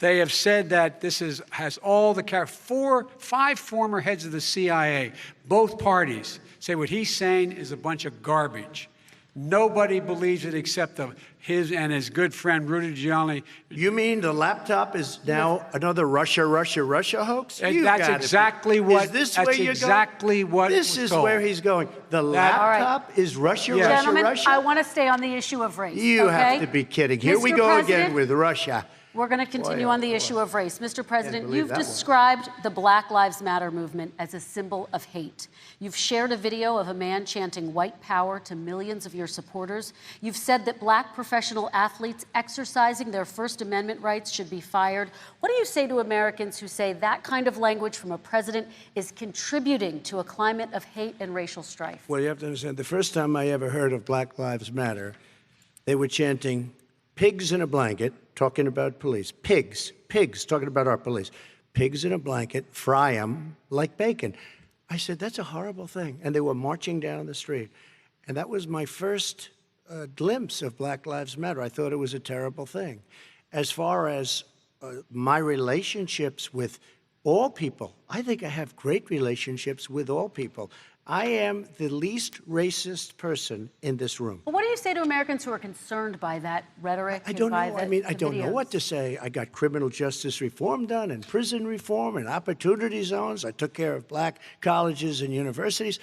They have said that this has all the five former heads of the CIA, both parties, say what he's saying is a bunch of garbage. Nobody believes it except his and his good friend Rudy Giuliani. You mean the laptop is now another Russia hoax? That's exactly what. Is this where you're going? This is where he's going. The laptop is Russia. Gentlemen, I want to stay on the issue of race. You have to be kidding. Here we go again with Russia. We're going to continue on the issue of race. Mr. President, you've described the Black Lives Matter movement as a symbol of hate. You've shared a video of a man chanting white power to millions of your supporters. You've said that black professional athletes exercising their First Amendment rights should be fired. What do you say to Americans who say that kind of language from a president is contributing to a climate of hate and racial strife? Well, you have to understand, the first time I ever heard of Black Lives Matter, they were chanting pigs in a blanket, talking about police. Pigs, talking about our police. Pigs in a blanket, fry them like bacon. I said, that's a horrible thing. And they were marching down the street. And that was my first glimpse of Black Lives Matter. I thought it was a terrible thing. As far as my relationships with all people, I think I have great relationships with all people. I am the least racist person in this room. Well, what do you say to Americans who are concerned by that rhetoric? I don't know. I don't know what to say. I got criminal justice reform done and prison reform and opportunity zones. I took care of black colleges and universities.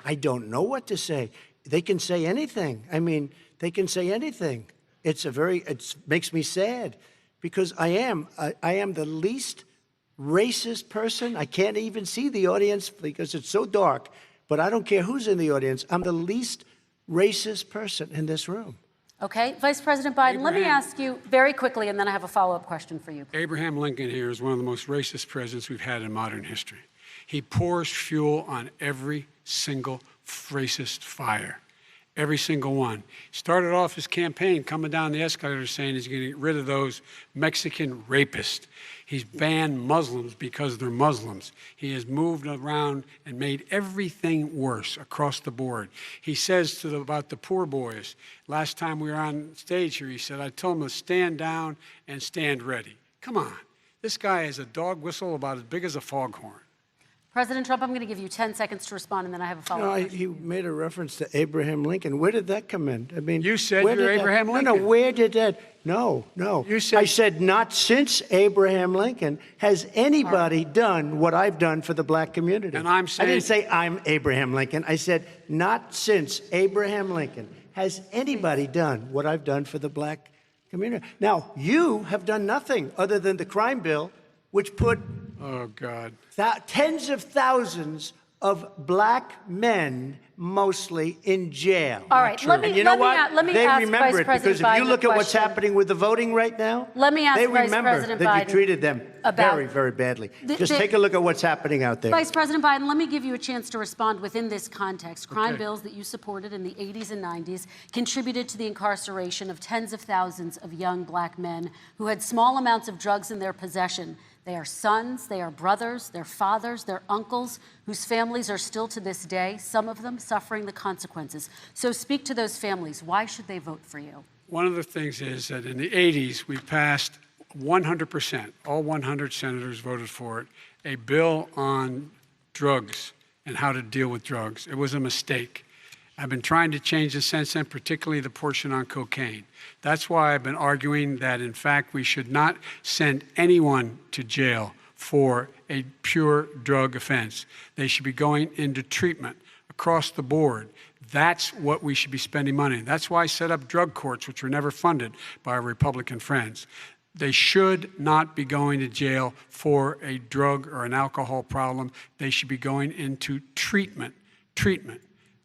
I don't know what to say. they can say anything. I mean, they can say anything. It makes me sad because I am the least racist person. I can't even see the audience because it's so dark, but I don't care who's in the audience. I'm the least racist person in this room. Okay, Vice President Biden, let me ask you very quickly, and then I have a follow-up question for you. Abraham Lincoln here is one of the most racist presidents we've had in modern history. He pours fuel on every single racist fire, every single one. Started off his campaign coming down the escalator saying he's going to get rid of those Mexican rapists. He's banned Muslims because they're Muslims. He has moved around and made everything worse across the board. He says about the poor boys, last time we were on stage here, he said, I told them to stand down and stand ready. Come on. This guy has a dog whistle about as big as a foghorn. President Trump, I'm going to give you 10 seconds to respond, and then I have a follow-up question. He made a reference to Abraham Lincoln. Where did that come in? I mean, You said you're Abraham Lincoln. No, where did that? No. You said, I said not since Abraham Lincoln has anybody done what I've done for the black community. And I'm saying, I didn't say I'm Abraham Lincoln. I said not since Abraham Lincoln has anybody done what I've done for the black community. Now, you have done nothing other than the crime bill, which put oh, God. Tens of thousands of black men, mostly, in jail. All right, let me you know what? let me they ask remember Vice it President because if you Biden look a at what's question. happening with the voting right now, Let me ask they Vice remember President that Biden you treated them about very, very badly. Just take a look at what's happening out there. Vice President Biden, let me give you a chance to respond within this context. Crime Okay. bills that you supported in the 80s and 90s contributed to the incarceration of tens of thousands of young black men who had small amounts of drugs in their possession. They are sons, they are brothers, they're fathers, they're uncles, whose families are still to this day, some of them suffering the consequences. So speak to those families. Why should they vote for you? One of the things is that in the 80s, we passed 100%, all 100 senators voted for it, a bill on drugs and how to deal with drugs. It was a mistake. I've been trying to change it since then, particularly the portion on cocaine. That's why I've been arguing that, in fact, we should not send anyone to jail for a pure drug offense. They should be going into treatment across the board. That's what we should be spending money. That's why I set up drug courts, which were never funded by our Republican friends. They should not be going to jail for a drug or an alcohol problem. They should be going into treatment.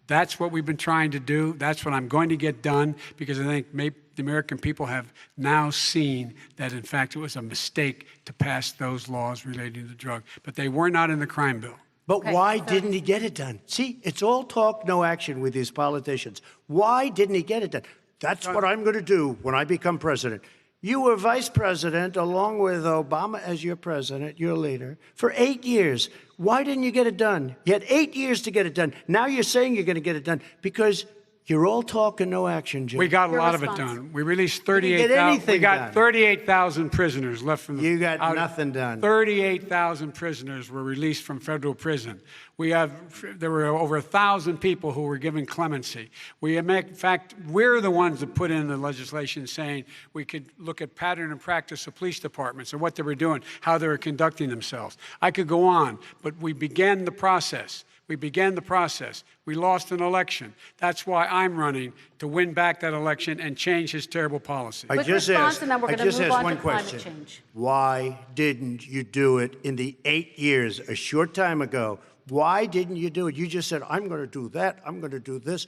That's what we've been trying to do. That's what I'm going to get done because I think maybe the American people have now seen that, in fact, it was a mistake to pass those laws relating to drugs. But they were not in the crime bill. But why didn't he get it done? See, it's all talk, no action with these politicians. Why didn't he get it done? That's what I'm going to do when I become president. You were vice president along with Obama as your president, your leader, for 8 years. Why didn't you get it done? You had 8 years to get it done. Now you're saying you're going to get it done because you're all talk and no action, Joe. We got a lot of it done. We released 38,000. We got 38,000 prisoners left from the. You got nothing done. 38,000 prisoners were released from federal prison. There were over 1,000 people who were given clemency. In fact, we're the ones that put in the legislation saying we could look at pattern and practice of police departments and what they were doing, how they were conducting themselves. I could go on, but we began the process. We lost an election. That's why I'm running to win back that election and change his terrible policy. I just asked one to question. change. Why didn't you do it in the 8 years, a short time ago? Why didn't you do it? You just said, I'm going to do that. I'm going to do this.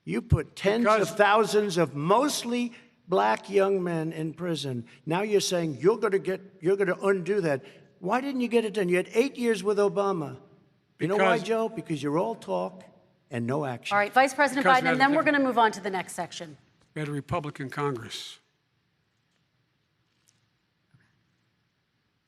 You put tens of thousands of mostly black young men in prison. Now you're saying you're going to undo that. Why didn't you get it done? You had 8 years with Obama. You know why, Joe? Because you're all talk and no action. All right, Vice President Biden, and then we're going to move on to the next section. We had a Republican Congress.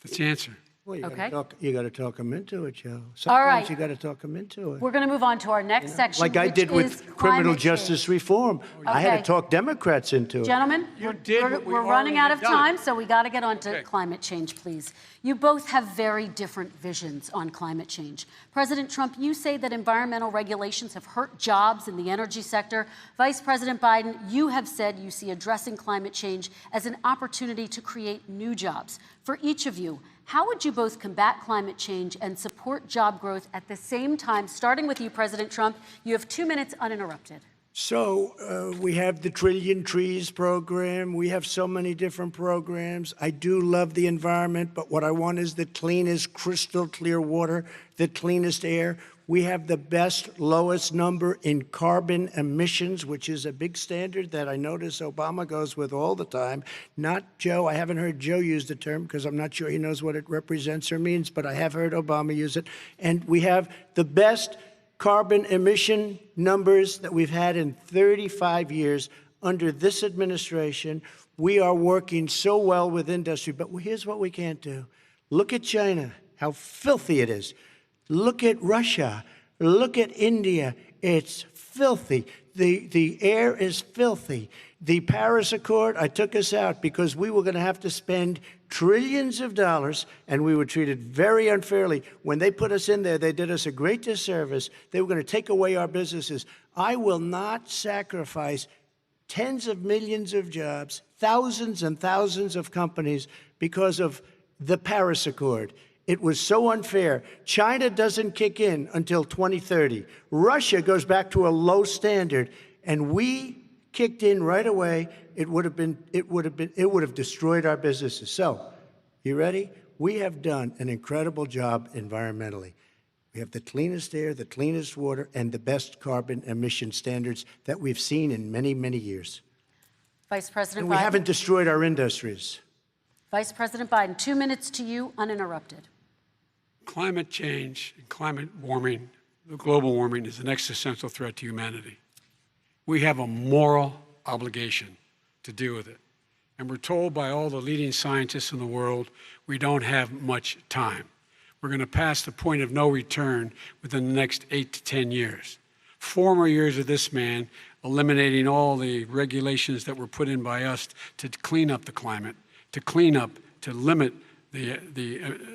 That's the answer. Well, Okay. You got to talk them into it, Joe. All right. Sometimes you got to talk them into it. We're going to move on to our next section, Like I which did is with criminal climate justice change. reform. I had Okay. to talk Democrats into it. Gentlemen, You did what we we're running out of already done. time, so we got to get on to Okay. climate change, please. You both have very different visions on climate change. President Trump, you say that environmental regulations have hurt jobs in the energy sector. Vice President Biden, you have said you see addressing climate change as an opportunity to create new jobs. For each of you, how would you both combat climate change and support job growth at the same time? Starting with you, President Trump, you have 2 minutes uninterrupted. So we have the Trillion Trees program. We have so many different programs. I do love the environment, but what I want is the cleanest, crystal clear water, the cleanest air. We have the best, lowest number in carbon emissions, which is a big standard that I notice Obama goes with all the time. Not Joe. I haven't heard Joe use the term because I'm not sure he knows what it represents or means, but I have heard Obama use it. And we have the best carbon emission numbers that we've had in 35 years under this administration. We are working so well with industry, but here's what we can't do. Look at China, how filthy it is. Look at Russia. Look at India. It's filthy. The air is filthy. The Paris Accord, I took us out because we were going to have to spend trillions of dollars, and we were treated very unfairly. When they put us in there, they did us a great disservice. They were going to take away our businesses. I will not sacrifice tens of millions of jobs, thousands and thousands of companies because of the Paris Accord. It was so unfair. China doesn't kick in until 2030. Russia goes back to a low standard, and we kicked in right away. It would have destroyed our businesses. So, you ready? We have done an incredible job environmentally. We have the cleanest air, the cleanest water, and the best carbon emission standards that we've seen in many, many years. Vice President And we Biden. haven't destroyed our industries. Vice President Biden, 2 minutes to you, uninterrupted. Climate change and climate warming, the global warming, is an existential threat to humanity. We have a moral obligation to deal with it. And we're told by all the leading scientists in the world we don't have much time. We're going to pass the point of no return within the next 8 to 10 years. 4 more years of this man eliminating all the regulations that were put in by us to clean up the climate, to limit the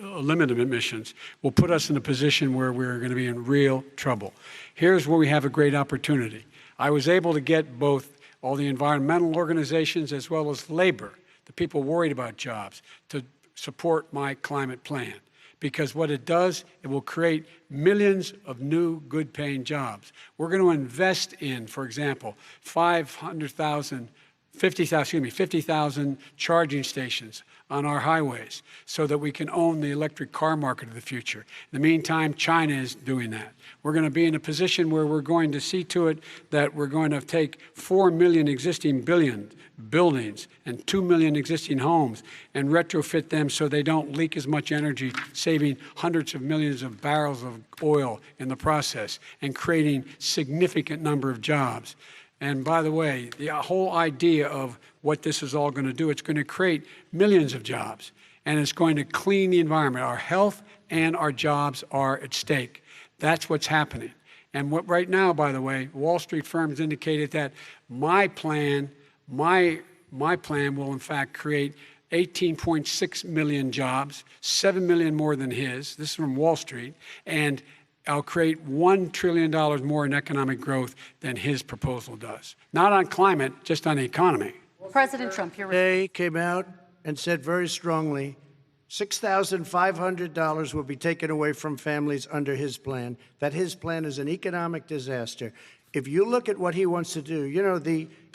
limit of emissions, will put us in a position where we're going to be in real trouble. Here's where we have a great opportunity. I was able to get both all the environmental organizations as well as labor, the people worried about jobs, to support my climate plan. Because what it does, it will create millions of new good-paying jobs. We're going to invest in, for example, 50,000 charging stations on our highways so that we can own the electric car market of the future. In the meantime, China is doing that. We're going to be in a position where we're going to see to it that we're going to take 4 million existing buildings and 2 million existing homes and retrofit them so they don't leak as much energy, saving hundreds of millions of barrels of oil in the process and creating significant number of jobs. And by the way, the whole idea of what this is all going to do, it's going to create millions of jobs, and it's going to clean the environment. Our health and our jobs are at stake. That's what's happening. And what right now, by the way, Wall Street firms indicated that my plan will in fact create 18.6 million jobs, 7 million more than his. This is from Wall Street. And I'll create $1 trillion more in economic growth than his proposal does. Not on climate, just on the economy. President Trump, you're They came out and said very strongly, $6,500 will be taken away from families under his plan, that his plan is an economic disaster. If you look at what he wants to do,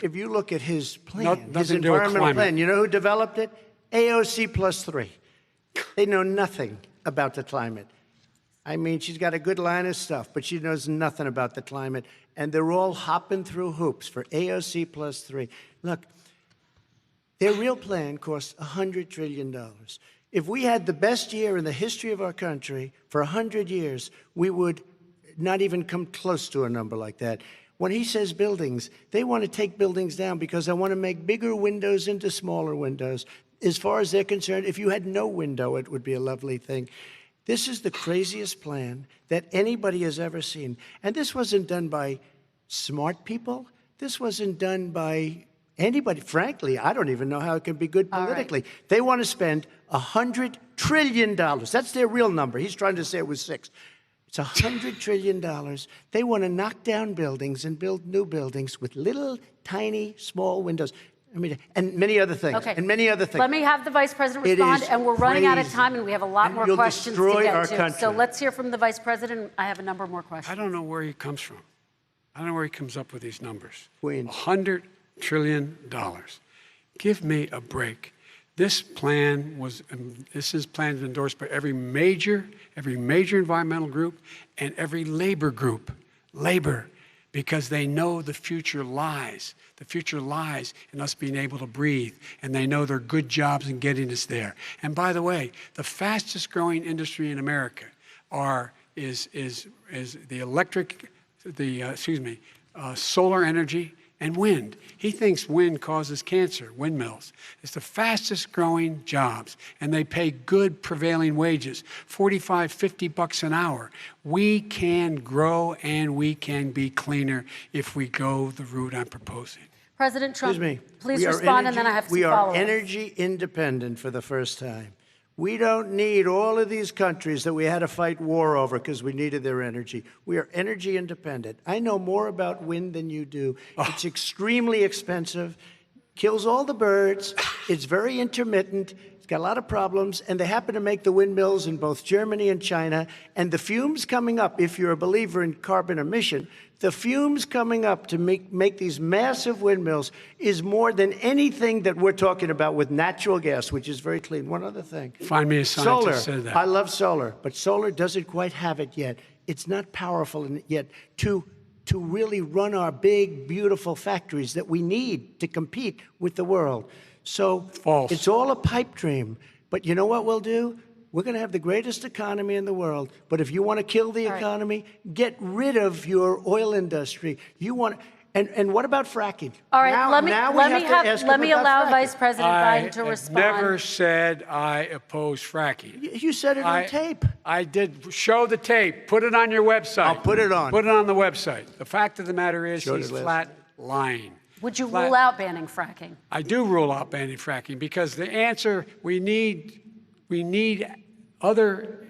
if you look at his plan, his environmental plan, you know who developed it? AOC +3. They know nothing about the climate. I mean, she's got a good line of stuff, but she knows nothing about the climate. And they're all hopping through hoops for AOC +3. Look, their real plan costs $100 trillion. If we had the best year in the history of our country for 100 years, we would not even come close to a number like that. When he says buildings, they want to take buildings down because they want to make bigger windows into smaller windows. As far as they're concerned, if you had no window, it would be a lovely thing. This is the craziest plan that anybody has ever seen. And this wasn't done by smart people. This wasn't done by anybody. Frankly, I don't even know how it can be good politically. Right. They want to spend $100 trillion. That's their real number. He's trying to say it was 6. It's $100 trillion. They want to knock down buildings and build new buildings with little, tiny, small windows. I mean, and many other things. Okay. And many other things. Let me have the Vice President respond, and we're running out of time, and we have a lot more questions to get to. Country. So let's hear from the Vice President. I have a number more questions. I don't know where he comes from. I don't know where he comes up with these numbers. Queens. $100 trillion. Give me a break. This plan was, endorsed by every major environmental group and every labor group. Labor, because they know the future lies. The future lies in us being able to breathe, and they know there are good jobs in getting us there. And by the way, the fastest growing industry in America is solar energy and wind. He thinks wind causes cancer, windmills. It's the fastest growing jobs, and they pay good prevailing wages, 45, 50 bucks an hour. We can grow and we can be cleaner if we go the route I'm proposing. President Trump, Excuse me. please We are respond, and then I have some We are follow-ups. energy independent for the first time. We don't need all of these countries that we had to fight war over because we needed their energy. We are energy independent. I know more about wind than you do. It's extremely expensive, kills all the birds, it's very intermittent, it's got a lot of problems, and they happen to make the windmills in both Germany and China. And the fumes coming up, if you're a believer in carbon emission, the fumes coming up to make these massive windmills is more than anything that we're talking about with natural gas, which is very clean. One other thing. Find me a scientist Solar. who said that. I love solar, but solar doesn't quite have it yet. It's not powerful yet to really run our big, beautiful factories that we need to compete with the world. So False. It's all a pipe dream. But you know what we'll do? We're going to have the greatest economy in the world. But if you want to kill the economy, get rid of your oil industry. And what about fracking? All right, now, let me allow fracking. Vice President Biden to I respond. never said I oppose fracking. You said it on tape. I did. Show the tape. Put it on your website. I'll put it on. Put it on the website. The fact of the matter is Showed he's it last flat lying. Would you rule out banning fracking? I do rule out banning fracking because the answer, we need other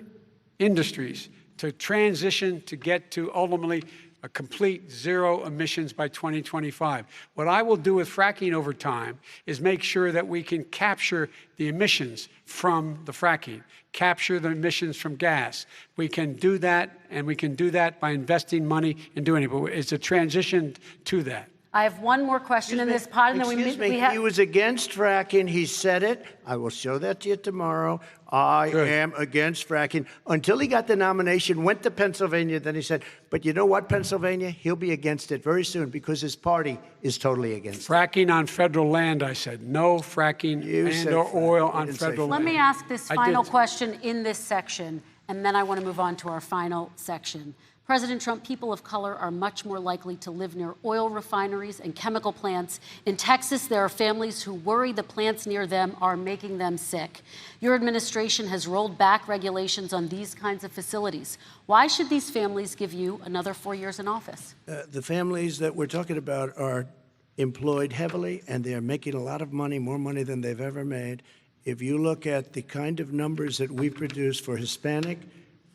industries to transition to get to ultimately a complete zero emissions by 2025. What I will do with fracking over time is make sure that we can capture the emissions from the fracking, capture the emissions from gas. We can do that, and we can do that by investing money in doing it. But it's a transition to that. I have one more question in this pod, and then we have. He was against fracking. He said it. I will show that to you tomorrow. I am against fracking. Until he got the nomination, went to Pennsylvania, then he said, but you know what, Pennsylvania? He'll be against it very soon because his party is totally against it. Fracking on federal land, I said. No fracking and/or oil on federal land. Let me ask this final question in this section, and then I want to move on to our final section. President Trump, people of color are much more likely to live near oil refineries and chemical plants. In Texas, there are families who worry the plants near them are making them sick. Your administration has rolled back regulations on these kinds of facilities. Why should these families give you another 4 years in office? The families that we're talking about are employed heavily, and they're making a lot of money, more money than they've ever made. If you look at the kind of numbers that we produce for Hispanic,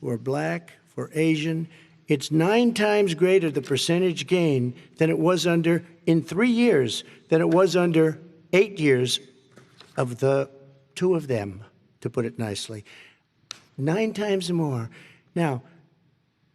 for Black, for Asian, it's 9 times greater, the percentage gain, than it was in 3 years, than it was under 8 years of the 2 of them, to put it nicely. 9 times more. Now,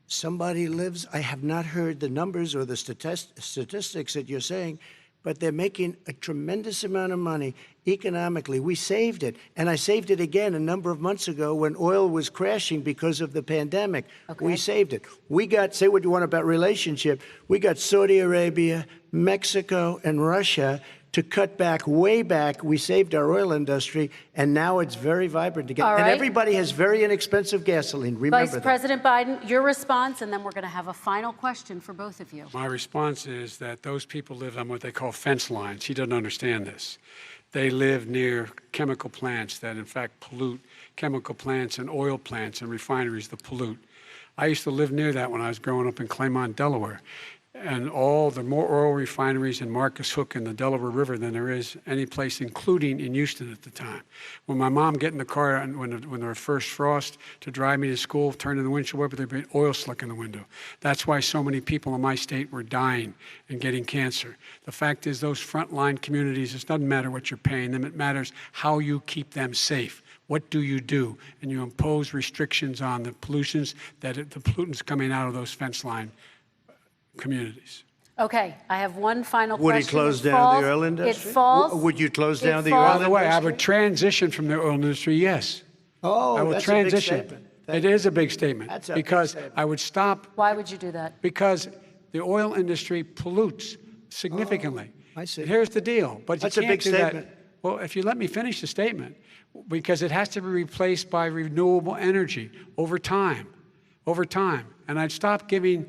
somebody lives, I have not heard the numbers or the statistics that you're saying, but they're making a tremendous amount of money economically. We saved it, and I saved it again a number of months ago when oil was crashing because of the pandemic. We saved it. We got, say what you want about relationship, we got Saudi Arabia, Mexico, and Russia to cut back, way back. We saved our oil industry, and now it's very vibrant again. And everybody has very inexpensive gasoline. Remember that. Vice President Biden, your response, and then we're going to have a final question for both of you. My response is that those people live on what they call fence lines. He doesn't understand this. They live near chemical plants that, in fact, pollute, chemical plants and oil plants and refineries that pollute. I used to live near that when I was growing up in Claymont, Delaware. And there are more oil refineries in Marcus Hook and the Delaware River than there is any place, including in Houston at the time. When my mom get in the car when there was first frost to drive me to school, turn in the windshield wiper, there'd be oil slick in the window. That's why so many people in my state were dying and getting cancer. The fact is, those frontline communities, it doesn't matter what you're paying them, it matters how you keep them safe. What do? And you impose restrictions on the pollutions, the pollutants coming out of those fence line communities. Okay, I have one final Would he question. close It down falls- the oil industry? It falls. Would you close it down the falls- oil By the way, I industry? would transition from the oil industry, yes. Oh, I will that's transition. a big statement. Thank It you. is a big statement That's a big because statement. I would stop Why would you do that? because the oil industry pollutes significantly. I see. And here's the deal, but That's you a can't big do statement. that. Well, if you let me finish the statement, because it has to be replaced by renewable energy over time, and I'd stop giving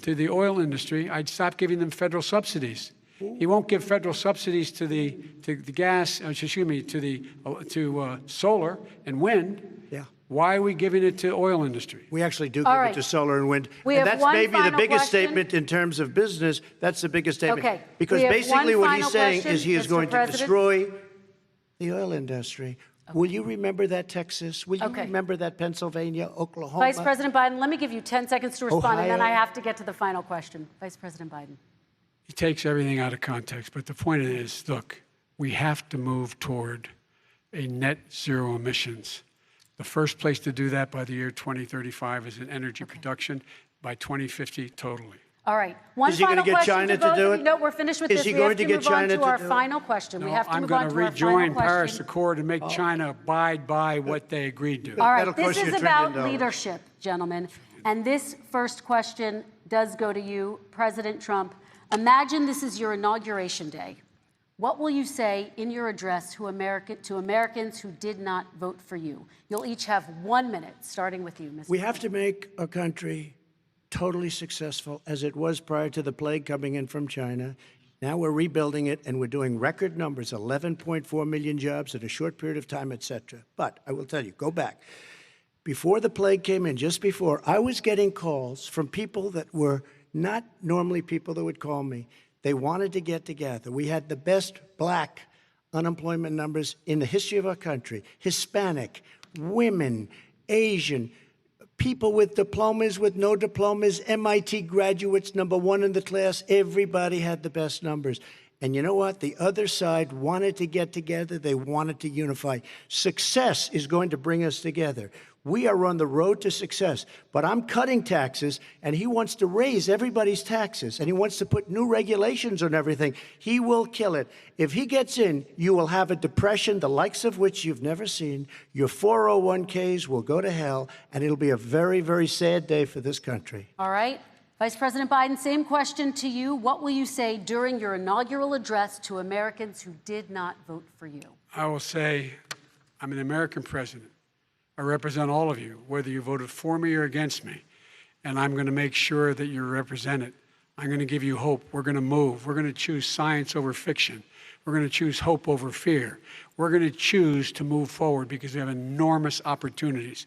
to the oil industry. I'd stop giving them federal subsidies. He won't give federal subsidies to the gas. Excuse me, to solar and wind. Yeah. Why are we giving it to oil industry? We actually do All give right. it to solar and wind. We And have that's one maybe the final biggest question. statement in terms of business. That's the biggest statement. Okay. Because We have basically one what he's final saying question, is he is Mr. going to President. destroy the oil industry. Will you remember that, Texas? Will you Okay. remember that, Pennsylvania, Oklahoma? Vice President Biden, let me give you 10 seconds to respond, and then Ohio. I have to get to the final question. Vice President Biden. He takes everything out of context, but the point is, look, we have to move toward a net zero emissions. The first place to do that by the year 2035 is in energy production, by 2050 totally. All right. One Is he gonna final get question China to to both do of it? you. No, we're finished with Is this. he We going have to to get move on China to to our do it? final question. No, We have to I'm move going on to to our final rejoin Paris question. Accord and make China abide by what they agreed to. All right, That'll this cost you is $1 about trillion. leadership, gentlemen. And this first question does go to you, President Trump. Imagine this is your inauguration day. What will you say in your address to Americans who did not vote for you? You'll each have 1 minute, starting with you, Mr. We have to make a country totally successful as it was prior to the plague coming in from China. Now we're rebuilding it, and we're doing record numbers, 11.4 million jobs in a short period of time, et cetera. But I will tell you, go back. Before the plague came in, just before, I was getting calls from people that were not normally people that would call me. They wanted to get together. We had the best black unemployment numbers in the history of our country. Hispanic, women, Asian, people with diplomas, with no diplomas, MIT graduates, #1 in the class. Everybody had the best numbers. And you know what? The other side wanted to get together. They wanted to unify. Success is going to bring us together. We are on the road to success. But I'm cutting taxes, and he wants to raise everybody's taxes, and he wants to put new regulations on everything. He will kill it. If he gets in, you will have a depression, the likes of which you've never seen. Your 401ks will go to hell, and it'll be a very, very sad day for this country. All right. Vice President Biden, same question to you. What will you say during your inaugural address to Americans who did not vote for you? I will say, I'm an American president. I represent all of you, whether you voted for me or against me. And I'm going to make sure that you're represented. I'm going to give you hope. We're going to move. We're going to choose science over fiction. We're going to choose hope over fear. We're going to choose to move forward because we have enormous opportunities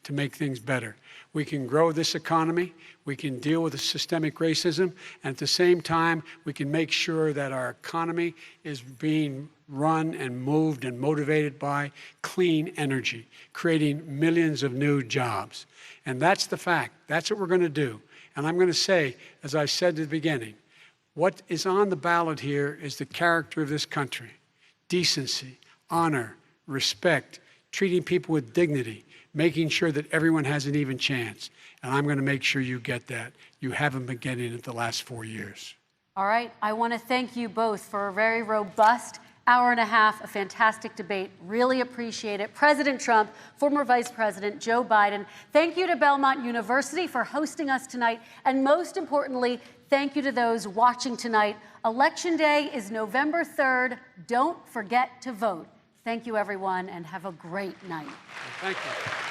to make things better. We can grow this economy. We can deal with the systemic racism. And at the same time, we can make sure that our economy is being run and moved and motivated by clean energy, creating millions of new jobs. And that's the fact. That's what we're going to do. And I'm going to say, as I said at the beginning, what is on the ballot here is the character of this country: decency, honor, respect, treating people with dignity, making sure that everyone has an even chance. And I'm going to make sure you get that. You haven't been getting it the last 4 years. All right. I want to thank you both for a very robust hour and a half, a fantastic debate. Really appreciate it. President Trump, former Vice President Joe Biden, thank you to Belmont University for hosting us tonight. And most importantly, thank you to those watching tonight. Election Day is November 3rd. Don't forget to vote. Thank you, everyone, and have a great night. Thank you.